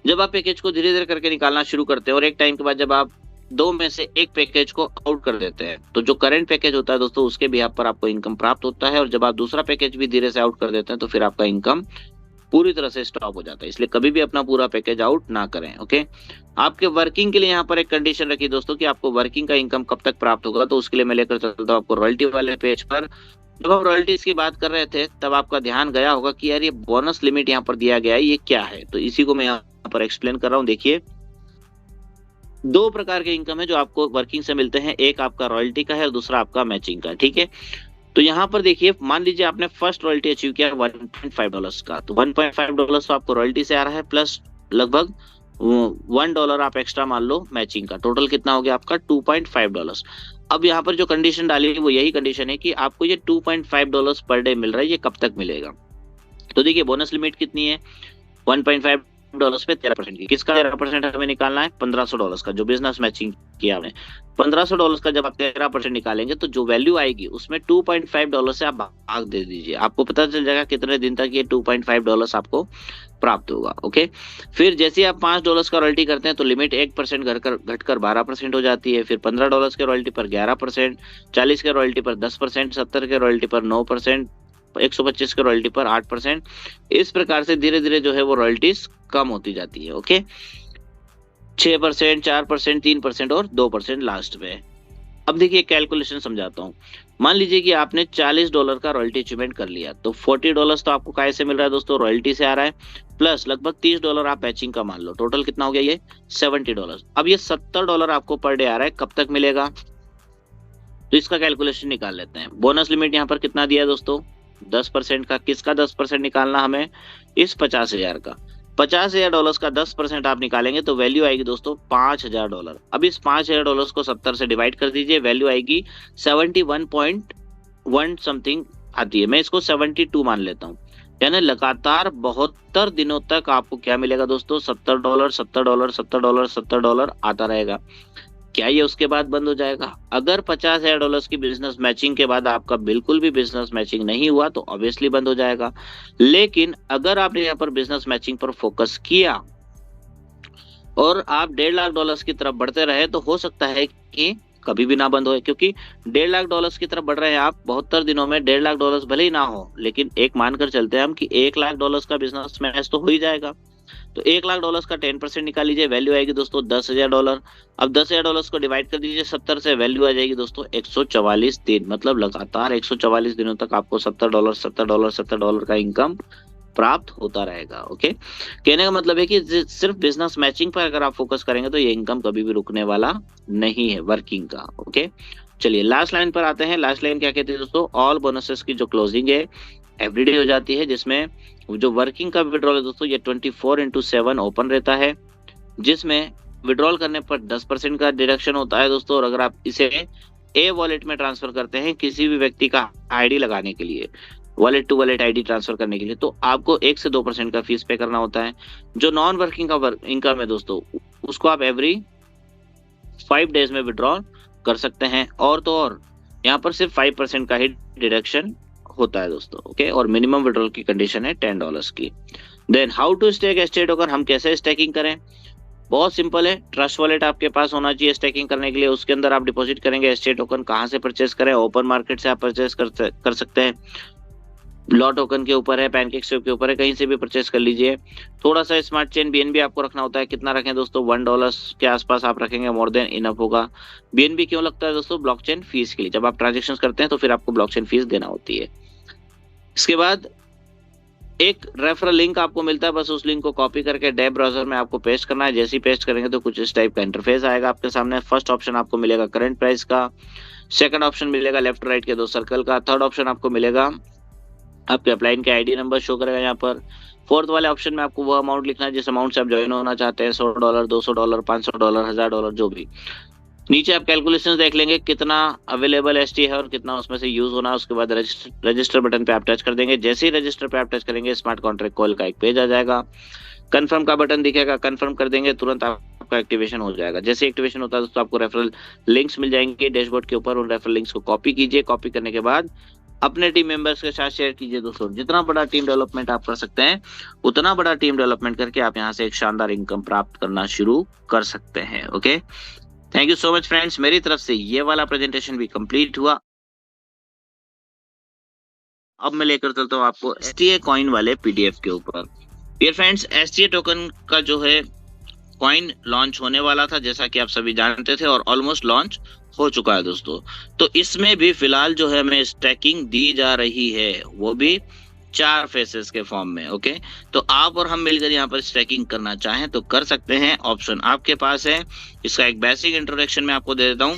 जब आप पैकेज को धीरे धीरे करके निकालना शुरू करते हैं और एक टाइम के बाद जब आप 2 में से एक पैकेज को आउट कर देते हैं, तो जो करंट पैकेज होता है दोस्तों उसके भी पर आपको इनकम प्राप्त होता है, और जब आप दूसरा पैकेज भी धीरे से आउट कर देते हैं तो फिर आपका इनकम पूरी तरह से स्टॉप हो जाता है। इसलिए कभी भी अपना पूरा पैकेज आउट ना करें। ओके, आपके वर्किंग के लिए यहाँ पर एक कंडीशन रखी दोस्तों कि आपको वर्किंग का इनकम कब तक प्राप्त होगा, तो उसके लिए मैं लेकर चलता हूँ आपको रॉयल्टी वाले पेज पर। जब हम रॉयल्टीज की बात कर रहे थे तब आपका ध्यान गया होगा कि यार ये बोनस लिमिट यहाँ पर दिया गया है, ये क्या है, तो इसी को मैं यहाँ पर एक्सप्लेन कर रहा हूँ। देखिए, 2 प्रकार के इनकम है जो आपको वर्किंग से मिलते हैं, एक आपका रॉयल्टी का है और दूसरा आपका मैचिंग का। ठीक है, तो यहाँ पर देखिए, मान लीजिए आपने फर्स्ट रॉयल्टी अचीव किया $1.5 का, तो $1.5 तो आपको रॉयल्टी से आ रहा है, प्लस लगभग $1 आप एक्स्ट्रा मान लो मैचिंग का, टोटल कितना हो गया आपका $2.5। अब यहाँ पर जो कंडीशन डाली है वो यही कंडीशन है कि आपको ये $2.5 पर डे मिल रहा है, ये कब तक मिलेगा। तो देखिए, बोनस लिमिट कितनी है? $1.5 पे 13% की। किसका 13% हमें निकालना है? $1500 का, जो बिजनेस मैचिंग किया हमने। $1500 का जब आप 13% निकालेंगे तो जो वैल्यू आएगी उसमें $2.5 से आप भाग दे दीजिए, आपको पता चल जाएगा कितने दिन तक ये $2.5 आपको प्राप्त होगा। ओके, फिर जैसे आप $5 का रॉयल्टी करते हैं तो लिमिट 1% घटकर 12% हो जाती है। फिर $15 के रॉयल्टी पर 11%, 40 के रॉयल्टी पर 10%, 70 के रॉयल्टी पर 9%, 125 के रॉयल्टी पर 8%। इस प्रकार से धीरे धीरे जो है वो रॉयल्टीज कम होती जाती है। ओके, 6%, 4%, 3% और 2% लास्ट में। अब देखिए, कैलकुलेशन समझाता हूँ। मान लीजिए कि आपने $40 का रॉयल्टी अचीवमेंट कर लिया, तो $40 तो आपको काय से मिल रहा है दोस्तों? रॉयल्टी से आ रहा है, प्लस लगभग $30 आप मैचिंग का मान लो, टोटल कितना हो गया ये? $70। अब ये $70 आपको पर डे आ रहा है, कब तक मिलेगा? तो इसका कैलकुलेशन निकाल लेते हैं। बोनस लिमिट यहाँ पर कितना दिया है दोस्तों? 10% का। किसका 10% निकालना हमें? इस 50,000 का। $50,000 का 10% आप निकालेंगे तो वैल्यू आएगी दोस्तों $5,000। अब इस $5,000 को 70 से डिवाइड कर दीजिए, वैल्यू आएगी 71.1 समथिंग आती है। मैं इसको 72 मान लेता हूँ, यानी लगातार 72 दिनों तक आपको क्या मिलेगा दोस्तों? $70, $70, $70, $70 आता रहेगा। क्या ये उसके बाद बंद हो जाएगा? अगर $50,000 की बिजनेस मैचिंग के बाद आपका बिल्कुल भी बिजनेस मैचिंग नहीं हुआ तो ऑब्वियसली बंद हो जाएगा। लेकिन अगर आपने यहाँ पर बिजनेस मैचिंग पर फोकस किया और आप $1.5 लाख की तरफ बढ़ते रहे तो हो सकता है कि कभी भी ना बंद होए, क्योंकि $1.5 लाख की तरफ बढ़ रहे हैं आप 72 दिनों में। $1.5 लाख भले ही ना हो, लेकिन एक मानकर चलते हैं हम कि $1 लाख का बिजनेस मैच तो हो ही जाएगा। तो $1 लाख का 10% निकाल लीजिए, वैल्यू आएगी दोस्तों $10,000। अब $10,000 को डिवाइड कर दीजिए 70 से, वैल्यू आ जाएगी दोस्तों 144 दिन। मतलब लगातार 144 दिनों तक आपको $70 $70 $70 का इनकम प्राप्त होता रहेगा। ओके, कहने का मतलब है कि सिर्फ बिजनेस मैचिंग पर अगर आप फोकस करेंगे तो ये इनकम कभी भी रुकने वाला नहीं है वर्किंग का। ओके, चलिए लास्ट लाइन पर आते हैं। लास्ट लाइन क्या कहती है दोस्तों? ऑल बोनसेस की जो क्लोजिंग है एवरीडे हो जाती है, जिसमें जो वर्किंग का विड्रॉल है दोस्तों ये 24/7 ओपन रहता है, जिसमें विड्रॉल करने पर 10% का डिडक्शन होता है दोस्तों। और अगर आप इसे ए वॉलेट में ट्रांसफर करते हैं किसी भी व्यक्ति का आईडी लगाने के लिए, wallet to wallet ID transfer करने के लिए, तो आपको 1 से 2% का फीस पे करना होता है। जो नॉन वर्किंग का इनकम है दोस्तों, उसको आप एवरी 5 डेज में विड्रॉ कर सकते हैं। और तो और यहाँ पर सिर्फ 5% का ही डिडक्शन होता है दोस्तों। ओके, और मिनिमम विड्रॉल की कंडीशन है $10 की। Then how to stake ST token, हम कैसे स्टेकिंग करें? बहुत सिंपल है, ट्रस्ट वॉलेट आपके पास होना चाहिए स्टेकिंग करने के लिए। उसके अंदर आप डिपॉजिट करेंगे एसटी टोकन। कहाँ से परचेस करें? ओपन मार्केट से आप परचेस कर सकते हैं, लॉ टोकन के ऊपर है, पैनकेक स्वेप के ऊपर है, कहीं से भी परचेस कर लीजिए। थोड़ा सा स्मार्ट चेन बीएनबी आपको रखना होता है। कितना रखें दोस्तों? $1 के आसपास आप रखेंगे, मोर देन इनफ होगा। बीएनबी क्यों लगता है दोस्तों? ब्लॉकचेन फीस के लिए। जब आप ट्रांजेक्शन करते हैं तो फिर आपको ब्लॉकचेन फीस देना होती है। इसके बाद एक रेफरल लिंक आपको मिलता है, बस उस लिंक को कॉपी करके डेव ब्राउजर में आपको पेस्ट करना है। जैसे ही पेस्ट करेंगे तो कुछ इस टाइप का इंटरफेस आएगा आपके सामने। फर्स्ट ऑप्शन आपको मिलेगा करंट प्राइस का, सेकंड ऑप्शन मिलेगा लेफ्ट राइट के 2 सर्कल का, थर्ड ऑप्शन आपको मिलेगा आपके अपलाइन के आईडी नंबर शो करेगा यहाँ पर। फोर्थ वाले ऑप्शन में आपको वो अमाउंट लिखना है जिस अमाउंट से आप ज्वाइन होना चाहते हैं, $100 $200 $500 $1000 जो भी। नीचे आप कैलकुलेशंस देख लेंगे कितना अवेलेबल एसटी है और कितना उसमें से यूज होना है। उसके बाद रजिस्टर बटन पे आप टच कर देंगे। जैसे ही रजिस्टर पे आप टच करेंगे स्मार्ट कॉन्ट्रैक्ट कॉल का एक पेज आ जाएगा, कंफर्म का बटन दिखेगा, कंफर्म कर देंगे, तुरंत आपका एक्टिवेशन हो जाएगा। जैसे एक्टिवेशन होता है दोस्तों आपको रेफरल लिंक्स मिल जाएंगे डैशबोर्ड के ऊपर। उन रेफरल लिंक्स को कॉपी कीजिए, कॉपी करने के बाद अपने टीम मेंबर्स के साथ शेयर कीजिए दोस्तों। जितना बड़ा टीम डेवलपमेंट आप कर सकते हैं उतना बड़ा टीम डेवलपमेंट करके आप यहाँ से एक शानदार इनकम प्राप्त करना शुरू कर सकते हैं। Okay, thank you so much friends. मेरी तरफ से ये वाला प्रेजेंटेशन भी कंप्लीट हुआ। अब मैं लेकर चलता हूँ आपको एसटीए कॉइन वाले पीडीएफ के ऊपर। डियर फ्रेंड्स, एसटीए टोकन का जो है कॉइन लॉन्च होने वाला था जैसा कि आप सभी जानते थे, और ऑलमोस्ट लॉन्च हो चुका है दोस्तों। तो इसमें भी फिलहाल जो है हमें स्टैकिंग दी जा रही है, वो भी 4 फेसेस के फॉर्म में। ओके, तो आप और हम मिलकर यहाँ पर स्टैकिंग करना चाहें तो कर सकते हैं, ऑप्शन आपके पास है। इसका एक बेसिक इंट्रोडक्शन मैं आपको दे देता हूँ।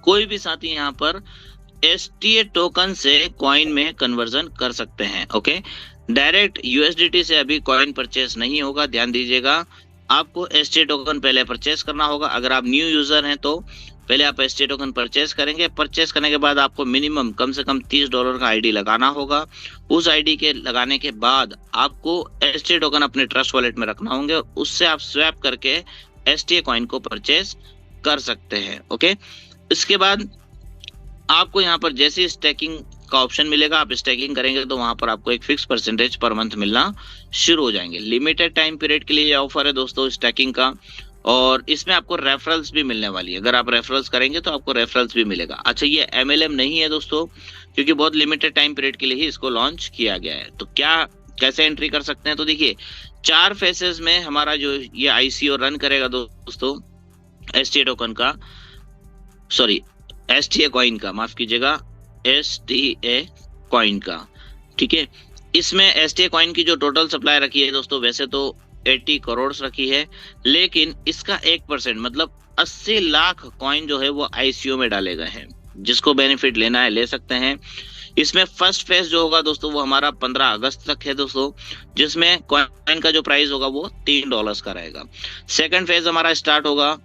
कोई भी साथी यहाँ पर एसटीए टोकन से कॉइन में कन्वर्जन कर सकते हैं। ओके, डायरेक्ट यूएसडीटी से अभी कॉइन परचेस नहीं होगा, ध्यान दीजिएगा। आपको एसटीए टोकन पहले परचेस करना होगा। अगर आप न्यू यूजर हैं तो पहले आप एसटीए टोकन परचेस करेंगे। परचेस करने के बाद आपको मिनिमम कम से कम $30 का आईडी लगाना होगा। उस आईडी के लगाने के बाद आपको एसटीए टोकन अपने ट्रस्ट वॉलेट में रखना होंगे और उससे आप स्वैप करके एसटीए कॉइन को परचेस कर सकते हैं। ओके, इसके बाद आपको यहाँ पर जैसे स्टैकिंग का ऑप्शन मिलेगा, आप स्टैकिंग करेंगे तो वहां पर आपको एक फिक्स परसेंटेज पर मंथ मिलना शुरू हो जाएंगे। लिमिटेड टाइम पीरियड के लिए ये ऑफर है दोस्तों स्टैकिंग का, और इसमें आपको रेफरल्स भी मिलने वाली है। अगर आप रेफरल्स करेंगे तो आपको रेफरल्स भी मिलेगा। अच्छा, ये एमएलएम नहीं है दोस्तों, क्योंकि बहुत लिमिटेड टाइम पीरियड के लिए ही इसको लॉन्च किया गया है। तो क्या कैसे एंट्री कर सकते हैं? तो देखिए 4 फेसेस में हमारा जो ये आईसीओ रन करेगा दोस्तों एसटीए टोकन का, सॉरी एसटीए कॉइन का, माफ कीजिएगा, एसटीए कॉइन का। ठीक है, इसमें एसटीए कॉइन की जो टोटल सप्लाई रखी है दोस्तों वैसे तो 80 करोड़ रखी है, लेकिन इसका 1% मतलब 80 लाख कॉइन जो है वो आईसीओ में डाले गए हैं। जिसको बेनिफिट लेना है ले सकते हैं। इसमें फर्स्ट फेज जो होगा दोस्तों वो हमारा 15 अगस्त तक है दोस्तों, जिसमें कॉइन का जो प्राइस होगा वो $3 का रहेगा। सेकंड फेज हमारा स्टार्ट होगा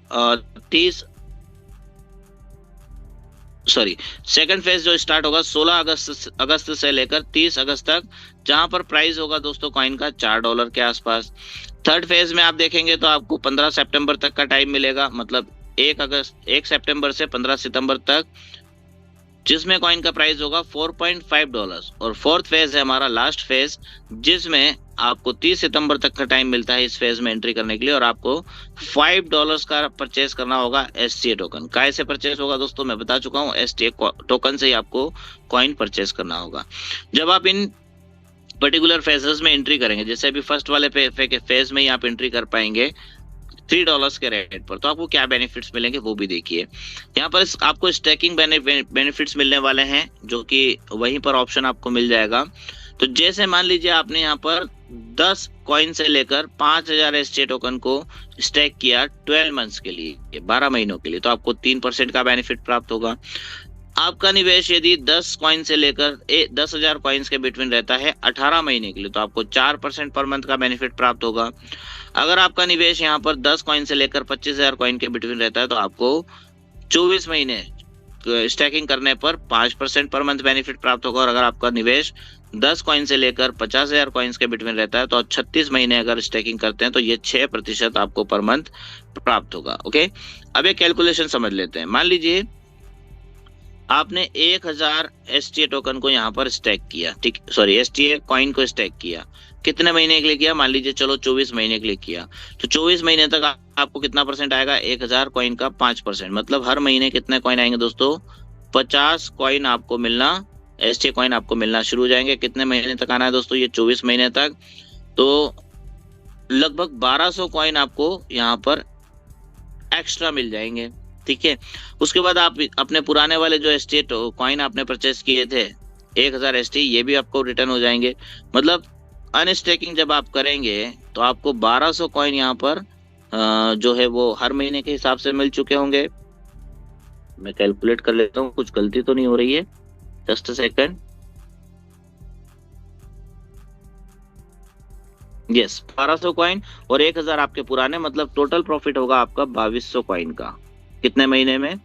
सेकंड फेज जो स्टार्ट होगा 16 अगस्त से लेकर 30 अगस्त तक, जहां पर प्राइस होगा दोस्तों कॉइन का $4 के आसपास। थर्ड फेज में आप देखेंगे तो आपको 15 सितंबर तक का टाइम मिलेगा, मतलब 1 सितंबर से 15 सितंबर तक जिसमें कॉइन का प्राइस होगा $4.5 और फोर्थ फेज है हमारा लास्ट फेज, जिसमें आपको 30 सितंबर तक का टाइम मिलता है इस फेज में एंट्री करने के लिए और आपको $5 का परचेस करना होगा STA टोकन। कैसे परचेस होगा दोस्तों मैं बता चुका हूँ, STA टोकन से ही आपको कॉइन परचेस करना होगा। जब आप इन पर्टिकुलर फेजेस में एंट्री करेंगे, जैसे अभी फर्स्ट वाले फेज में ही आप एंट्री कर पाएंगे $3 के रेट पर, तो आपको क्या बेनिफिट्स मिलेंगे वो भी देखिए। यहाँ पर आपको स्टैकिंग बेनिफिट्स मिलने वाले हैं, जो कि वहीं पर ऑप्शन आपको मिल जाएगा। तो जैसे मान लीजिए आपने यहाँ पर 10 कॉइन से लेकर 5000 STA टोकन को स्टैक किया 12 मंथ्स के लिए, 12 महीनों के लिए, तो आपको 3% का बेनिफिट प्राप्त होगा। आपका निवेश यदि 10 कॉइन से लेकर 10,000 कॉइन्स के बिटवीन रहता है 18 महीने के लिए, तो आपको 4% पर मंथ का बेनिफिट प्राप्त होगा। अगर आपका निवेश यहाँ पर 10 कॉइन से लेकर 25,000 कॉइन के बिटवीन रहता है, तो आपको 24 महीने स्टैकिंग करने पर 5% पर मंथ बेनिफिट प्राप्त होगा। और अगर आपका निवेश 10 कॉइन से लेकर 50,000 कॉइन्स के बिटवीन रहता है, तो 36 महीने अगर स्टैकिंग करते हैं तो ये 6% आपको पर मंथ प्राप्त होगा। ओके, अब एक कैलकुलेशन समझ लेते हैं। मान लीजिए आपने 1000 STA टोकन को यहाँ पर स्टैक किया, ठीक, सॉरी STA कॉइन को स्टैक किया। कितने महीने के लिए किया? मान लीजिए चलो 24 महीने के लिए किया, तो 24 महीने तक आपको कितना परसेंट आएगा? 1000 कॉइन का 5%, मतलब हर महीने कितने कॉइन आएंगे दोस्तों? 50 कॉइन आपको मिलना, STA कॉइन आपको मिलना शुरू हो जाएंगे। कितने महीने तक आना है दोस्तों? ये 24 महीने तक। तो लगभग 1200 कॉइन आपको यहाँ पर एक्स्ट्रा मिल जाएंगे, ठीक है। उसके बाद आप अपने पुराने वाले जो STA कॉइन आपने परचेस किए थे 1000 STA, ये भी आपको रिटर्न हो जाएंगे। मतलब अनस्टेकिंग जब आप करेंगे तो आपको 1200 कॉइन यहाँ पर जो है वो हर महीने के हिसाब से मिल चुके होंगे। मैं कैलकुलेट कर लेता हूँ, कुछ गलती तो नहीं हो रही है, just a second. Yes, 1200 coin और 1000 आपके पुराने, मतलब टोटल प्रॉफिट होगा आपका 2200 कॉइन का। कितने महीने में?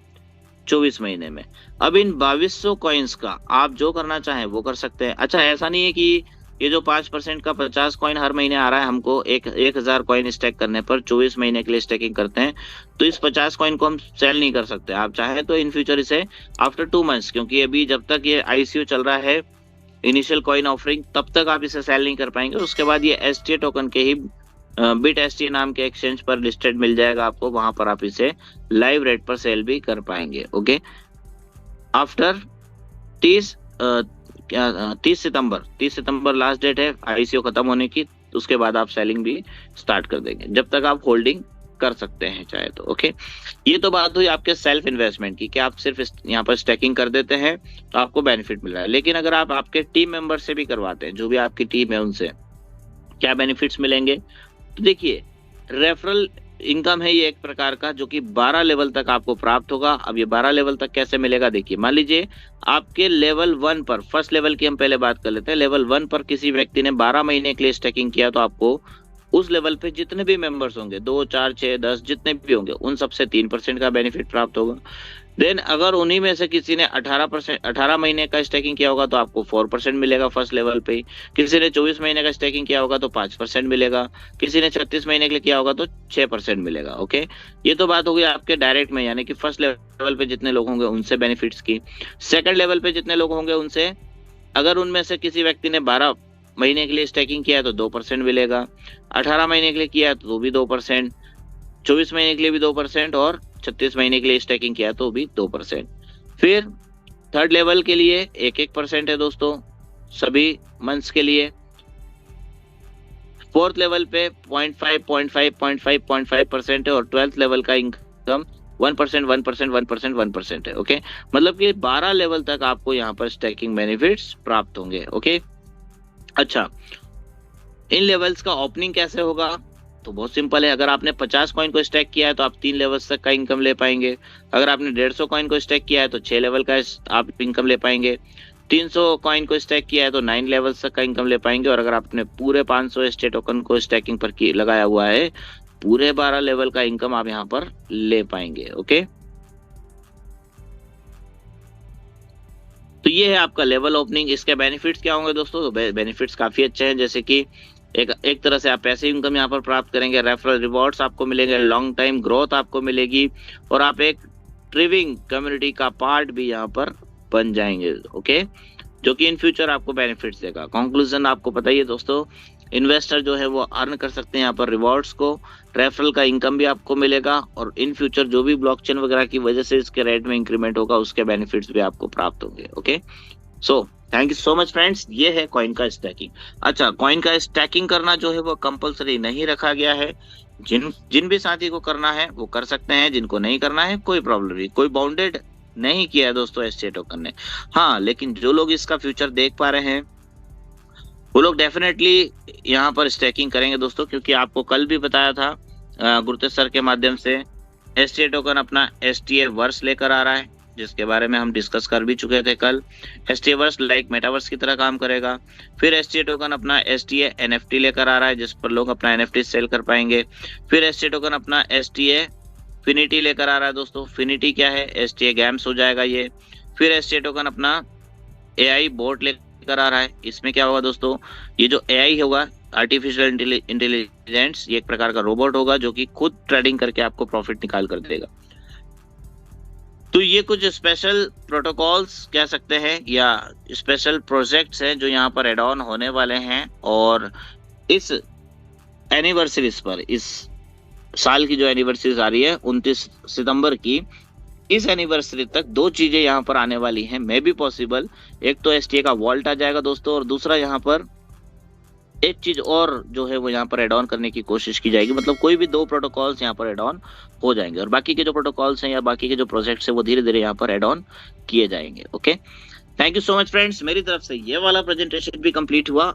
24 महीने में। अब इन 2200 कॉइन्स का आप जो करना चाहें वो कर सकते हैं। अच्छा, ऐसा नहीं है कि ये जो 5% का 50 कॉइन हर महीने आ रहा है हमको 1000 कॉइन स्टैक करने पर, 24 महीने के लिए स्टैकिंग करते हैं, तो इस 50 कॉइन को हम सेल नहीं कर सकते। आप चाहे तो इन फ्यूचर इसे आफ्टर 2 मंथ्स, क्योंकि अभी जब तक ये ICO चल रहा है, इनिशियल कॉइन ऑफरिंग, तब तक आप इसे सेल नहीं कर पाएंगे। उसके बाद ये STA टोकन के ही बिट STA नाम के एक्सचेंज पर लिस्टेड मिल जाएगा आपको, वहां पर आप इसे लाइव रेट पर सेल भी कर पाएंगे। ओके, आफ्टर 30 सितंबर लास्ट डेट है ICO खत्म होने की, उसके बाद आप सेलिंग भी स्टार्ट कर देंगे, जब तक आप होल्डिंग कर सकते हैं चाहे तो। ओके, ये तो बात हुई आपके सेल्फ इन्वेस्टमेंट की, कि आप सिर्फ यहाँ पर स्टैकिंग कर देते हैं तो आपको बेनिफिट मिल रहा है। लेकिन अगर आप आपके टीम मेंबर से भी करवाते हैं, जो भी आपकी टीम है उनसे, क्या बेनिफिट्स मिलेंगे? तो देखिए, रेफरल इनकम है ये एक प्रकार का, जो कि 12 लेवल तक आपको प्राप्त होगा। अब ये 12 लेवल तक कैसे मिलेगा? देखिए, मान लीजिए आपके लेवल 1 पर, फर्स्ट लेवल की हम पहले बात कर लेते हैं, लेवल 1 पर किसी व्यक्ति ने 12 महीने के लिए स्टैकिंग किया, तो आपको उस लेवल पे जितने भी मेंबर्स होंगे, 2, 4, 6, 10 जितने भी होंगे, उन सबसे 3% का बेनिफिट प्राप्त होगा। देन अगर उन्हीं में से किसी ने 18 महीने का स्टैकिंग किया होगा, तो आपको 4% मिलेगा फर्स्ट लेवल पे ही। किसी ने 24 महीने का स्टैकिंग किया होगा तो 5% मिलेगा। किसी ने 36 महीने के लिए किया होगा तो 6% मिलेगा। ओके, ये तो बात हो गई आपके डायरेक्ट में, यानी कि फर्स्ट लेवल पे जितने लोग होंगे उनसे बेनिफिट्स की। सेकंड लेवल पे जितने लोग होंगे उनसे, अगर उनमें से किसी व्यक्ति ने 12 महीने के लिए स्टैकिंग किया है तो 2% मिलेगा, 18 महीने के लिए किया है तो भी 2%, 24 महीने के लिए भी 2%, और 36 महीने के लिए स्टैकिंग किया तो भी 2%। फिर थर्ड लेवल के लिए 1% है दोस्तों सभी मंथ्स के लिए। फोर्थ लेवल पे 0.5% है, और 12th लेवल का इनकम 1% है। ओके, मतलब कि 12 लेवल तक आपको यहाँ पर स्टैकिंग बेनिफिट्स प्राप्त होंगे। ओके, अच्छा, इन लेवल्स का ओपनिंग कैसे होगा? तो बहुत सिंपल है। अगर आपने 50 कॉइन को स्टैक किया है तो आप 3 लेवल्स तक का इनकम ले पाएंगे। अगर आपने 150 कॉइन को स्टैक किया है तो 6 लेवल का आप इनकम ले पाएंगे। 300 कॉइन को स्टैक किया है तो 9 लेवल्स तक का इनकम ले पाएंगे। और अगर आपने पूरे 500 STA टोकन को स्टैकिंग पर लगाया हुआ है, पूरे 12 लेवल का इनकम आप यहाँ पर ले पाएंगे। ओके, तो ये है आपका लेवल ओपनिंग। इसके बेनिफिट्स क्या होंगे दोस्तों? तो बेनिफिट्स काफी अच्छे हैं, जैसे कि एक तरह से आप पैसे इनकम यहाँ पर प्राप्त करेंगे, रेफरल रिवॉर्ड्स आपको मिलेंगे, लॉन्ग टाइम ग्रोथ आपको मिलेगी, और आप एक ट्रेडिंग कम्युनिटी का पार्ट भी यहाँ पर बन जाएंगे, ओके, जो कि इन फ्यूचर आपको बेनिफिट्स देगा। कंक्लूजन आपको पता ही है दोस्तों, इन्वेस्टर जो है वो अर्न कर सकते हैं यहाँ पर रिवॉर्ड्स को, रेफरल का इनकम भी आपको मिलेगा, और इन फ्यूचर जो भी ब्लॉकचेन वगैरह की वजह से इसके रेट में इंक्रीमेंट होगा उसके बेनिफिट्स भी आपको प्राप्त होंगे, okay. So thank you so much friends, ये है कॉइन का स्टैकिंग। अच्छा, कॉइन का स्टैकिंग करना जो है वो कंपलसरी नहीं रखा गया है, जिन जिन भी साथी को करना है वो कर सकते हैं, जिनको नहीं करना है कोई प्रॉब्लम नहीं, कोई बाउंडेड नहीं किया है दोस्तों एसटीए टोकन ने। हाँ, लेकिन जो लोग इसका फ्यूचर देख पा रहे हैं वो लोग डेफिनेटली यहाँ पर स्टैकिंग करेंगे दोस्तों, क्योंकि आपको कल भी बताया था गुरतेज सर के माध्यम से, एसटीए टोकन अपना एसटीए वर्स लेकर आ रहा है, जिसके बारे में हम डिस्कस कर भी चुके थे कल। एसटीए वर्स लाइक मेटावर्स की तरह काम करेगा। फिर एसटीए टोकन अपना एसटीए एनएफटी लेकर आ रहा है, जिस पर लोग अपना एनएफटी सेल कर पाएंगे। फिर एसटीए टोकन अपना एसटीए फिनिटी लेकर आ रहा है दोस्तों। फिनिटी क्या है? एसटीए गैम्स हो जाएगा ये। फिर एसटीए टोकन अपना एआई बोट लेकर आ रहा है। इसमें क्या होगा दोस्तों, ये जो एआई होगा, आर्टिफिशियल इंटेलिजेंस, ये एक प्रकार का रोबोट होगा जो कि खुद ट्रेडिंग करके आपको प्रॉफिट निकाल कर देगा। तो ये कुछ स्पेशल प्रोटोकॉल्स कह सकते हैं या स्पेशल प्रोजेक्ट्स हैं जो यहाँ पर एड ऑन होने वाले हैं, और इस एनिवर्सरीज पर, इस साल की जो एनिवर्सरीज आ रही है 29 सितंबर की, इस एनिवर्सरी तक दो चीजें यहाँ पर आने वाली हैं, मे बी पॉसिबल। एक तो एसटीए का वॉल्ट आ जाएगा दोस्तों, और दूसरा यहाँ पर एक चीज और जो है वो यहाँ पर एड ऑन करने की कोशिश की जाएगी। मतलब कोई भी दो प्रोटोकॉल्स यहाँ पर एड ऑन हो जाएंगे, और बाकी के जो प्रोटोकॉल्स हैं या बाकी के जो प्रोजेक्ट्स हैं वो धीरे धीरे यहाँ पर एड ऑन किए जाएंगे, okay. Thank you so much friends, मेरी तरफ से ये वाला प्रेजेंटेशन भी कंप्लीट हुआ।